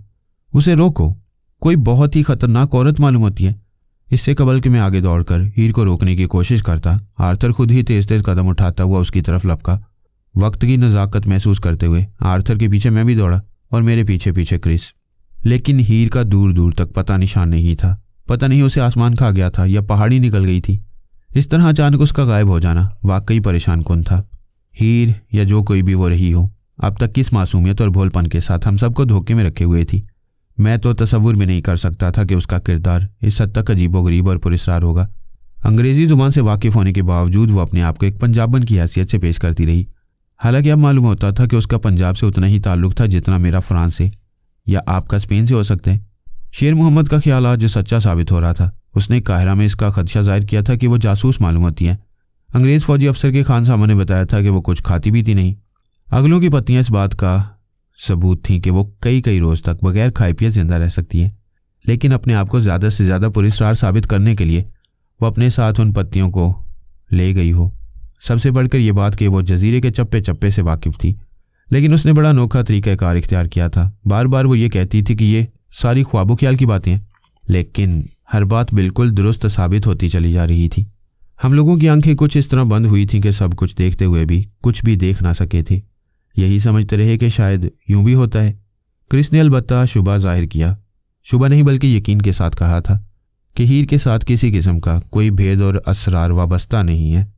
उसे रोको, कोई बहुत ही खतरनाक औरत मालूम होती है। इससे कबल कि मैं आगे दौड़कर हीर को रोकने की कोशिश करता, आर्थर खुद ही तेज तेज कदम उठाता हुआ उसकी तरफ लपका। वक्त की नज़ाकत महसूस करते हुए आर्थर के पीछे मैं भी दौड़ा और मेरे पीछे पीछे क्रिस। लेकिन हीर का दूर दूर तक पता निशान नहीं था। पता नहीं उसे आसमान खा गया था या पहाड़ी निकल गई थी। इस तरह अचानक उसका गायब हो जाना वाकई परेशान कुन था। हीर या जो कोई भी वो रही हो, अब तक किस मासूमियत और भोलपन के साथ हम सबको धोखे में रखे हुए थी। मैं तो तसव्वुर भी नहीं कर सकता था कि उसका किरदार इस हद तक अजीबोगरीब और पुरस्कार होगा। अंग्रेज़ी ज़ुबान से वाकिफ़ होने के बावजूद वो अपने आप को एक पंजाबन की हैसियत से पेश करती रही। हालांकि अब मालूम होता था कि उसका पंजाब से उतना ही ताल्लुक़ था जितना मेरा फ्रांस से या आपका स्पेन से हो सकता है। शेर मोहम्मद का ख्याल आज सच्चा साबित हो रहा था। उसने काहिरा में इसका खदशा जाहिर किया था कि वो जासूस मालूम होती है। अंग्रेज़ फौजी अफसर के खान साहब ने बताया था कि वो कुछ खाती पीती नहीं। अगलों की पत्नियां इस बात का सबूत थी कि वो कई कई रोज़ तक बगैर खाए पिए जिंदा रह सकती है। लेकिन अपने आप को ज़्यादा से ज़्यादा पुरस्कार साबित करने के लिए वो अपने साथ उन पत्तियों को ले गई हो। सबसे बढ़कर ये बात कि वो जजीरे के चप्पे चप्पे से वाकिफ़ थी। लेकिन उसने बड़ा अनोखा तरीक़ाकार इख्तियार किया था। बार बार वो ये कहती थी कि ये सारी ख्वाबो ख्याल की बातें हैं, लेकिन हर बात बिल्कुल दुरुस्त साबित होती चली जा रही थी। हम लोगों की आंखें कुछ इस तरह बंद हुई थीं कि सब कुछ देखते हुए भी कुछ भी देख ना सके थे। यही समझते रहे कि शायद यूं भी होता है। क्रिस ने अलबत्ता शुबा जाहिर किया। शुबा नहीं बल्कि यकीन के साथ कहा था कि हीर के साथ किसी किस्म का कोई भेद और असरार वाबस्ता नहीं है।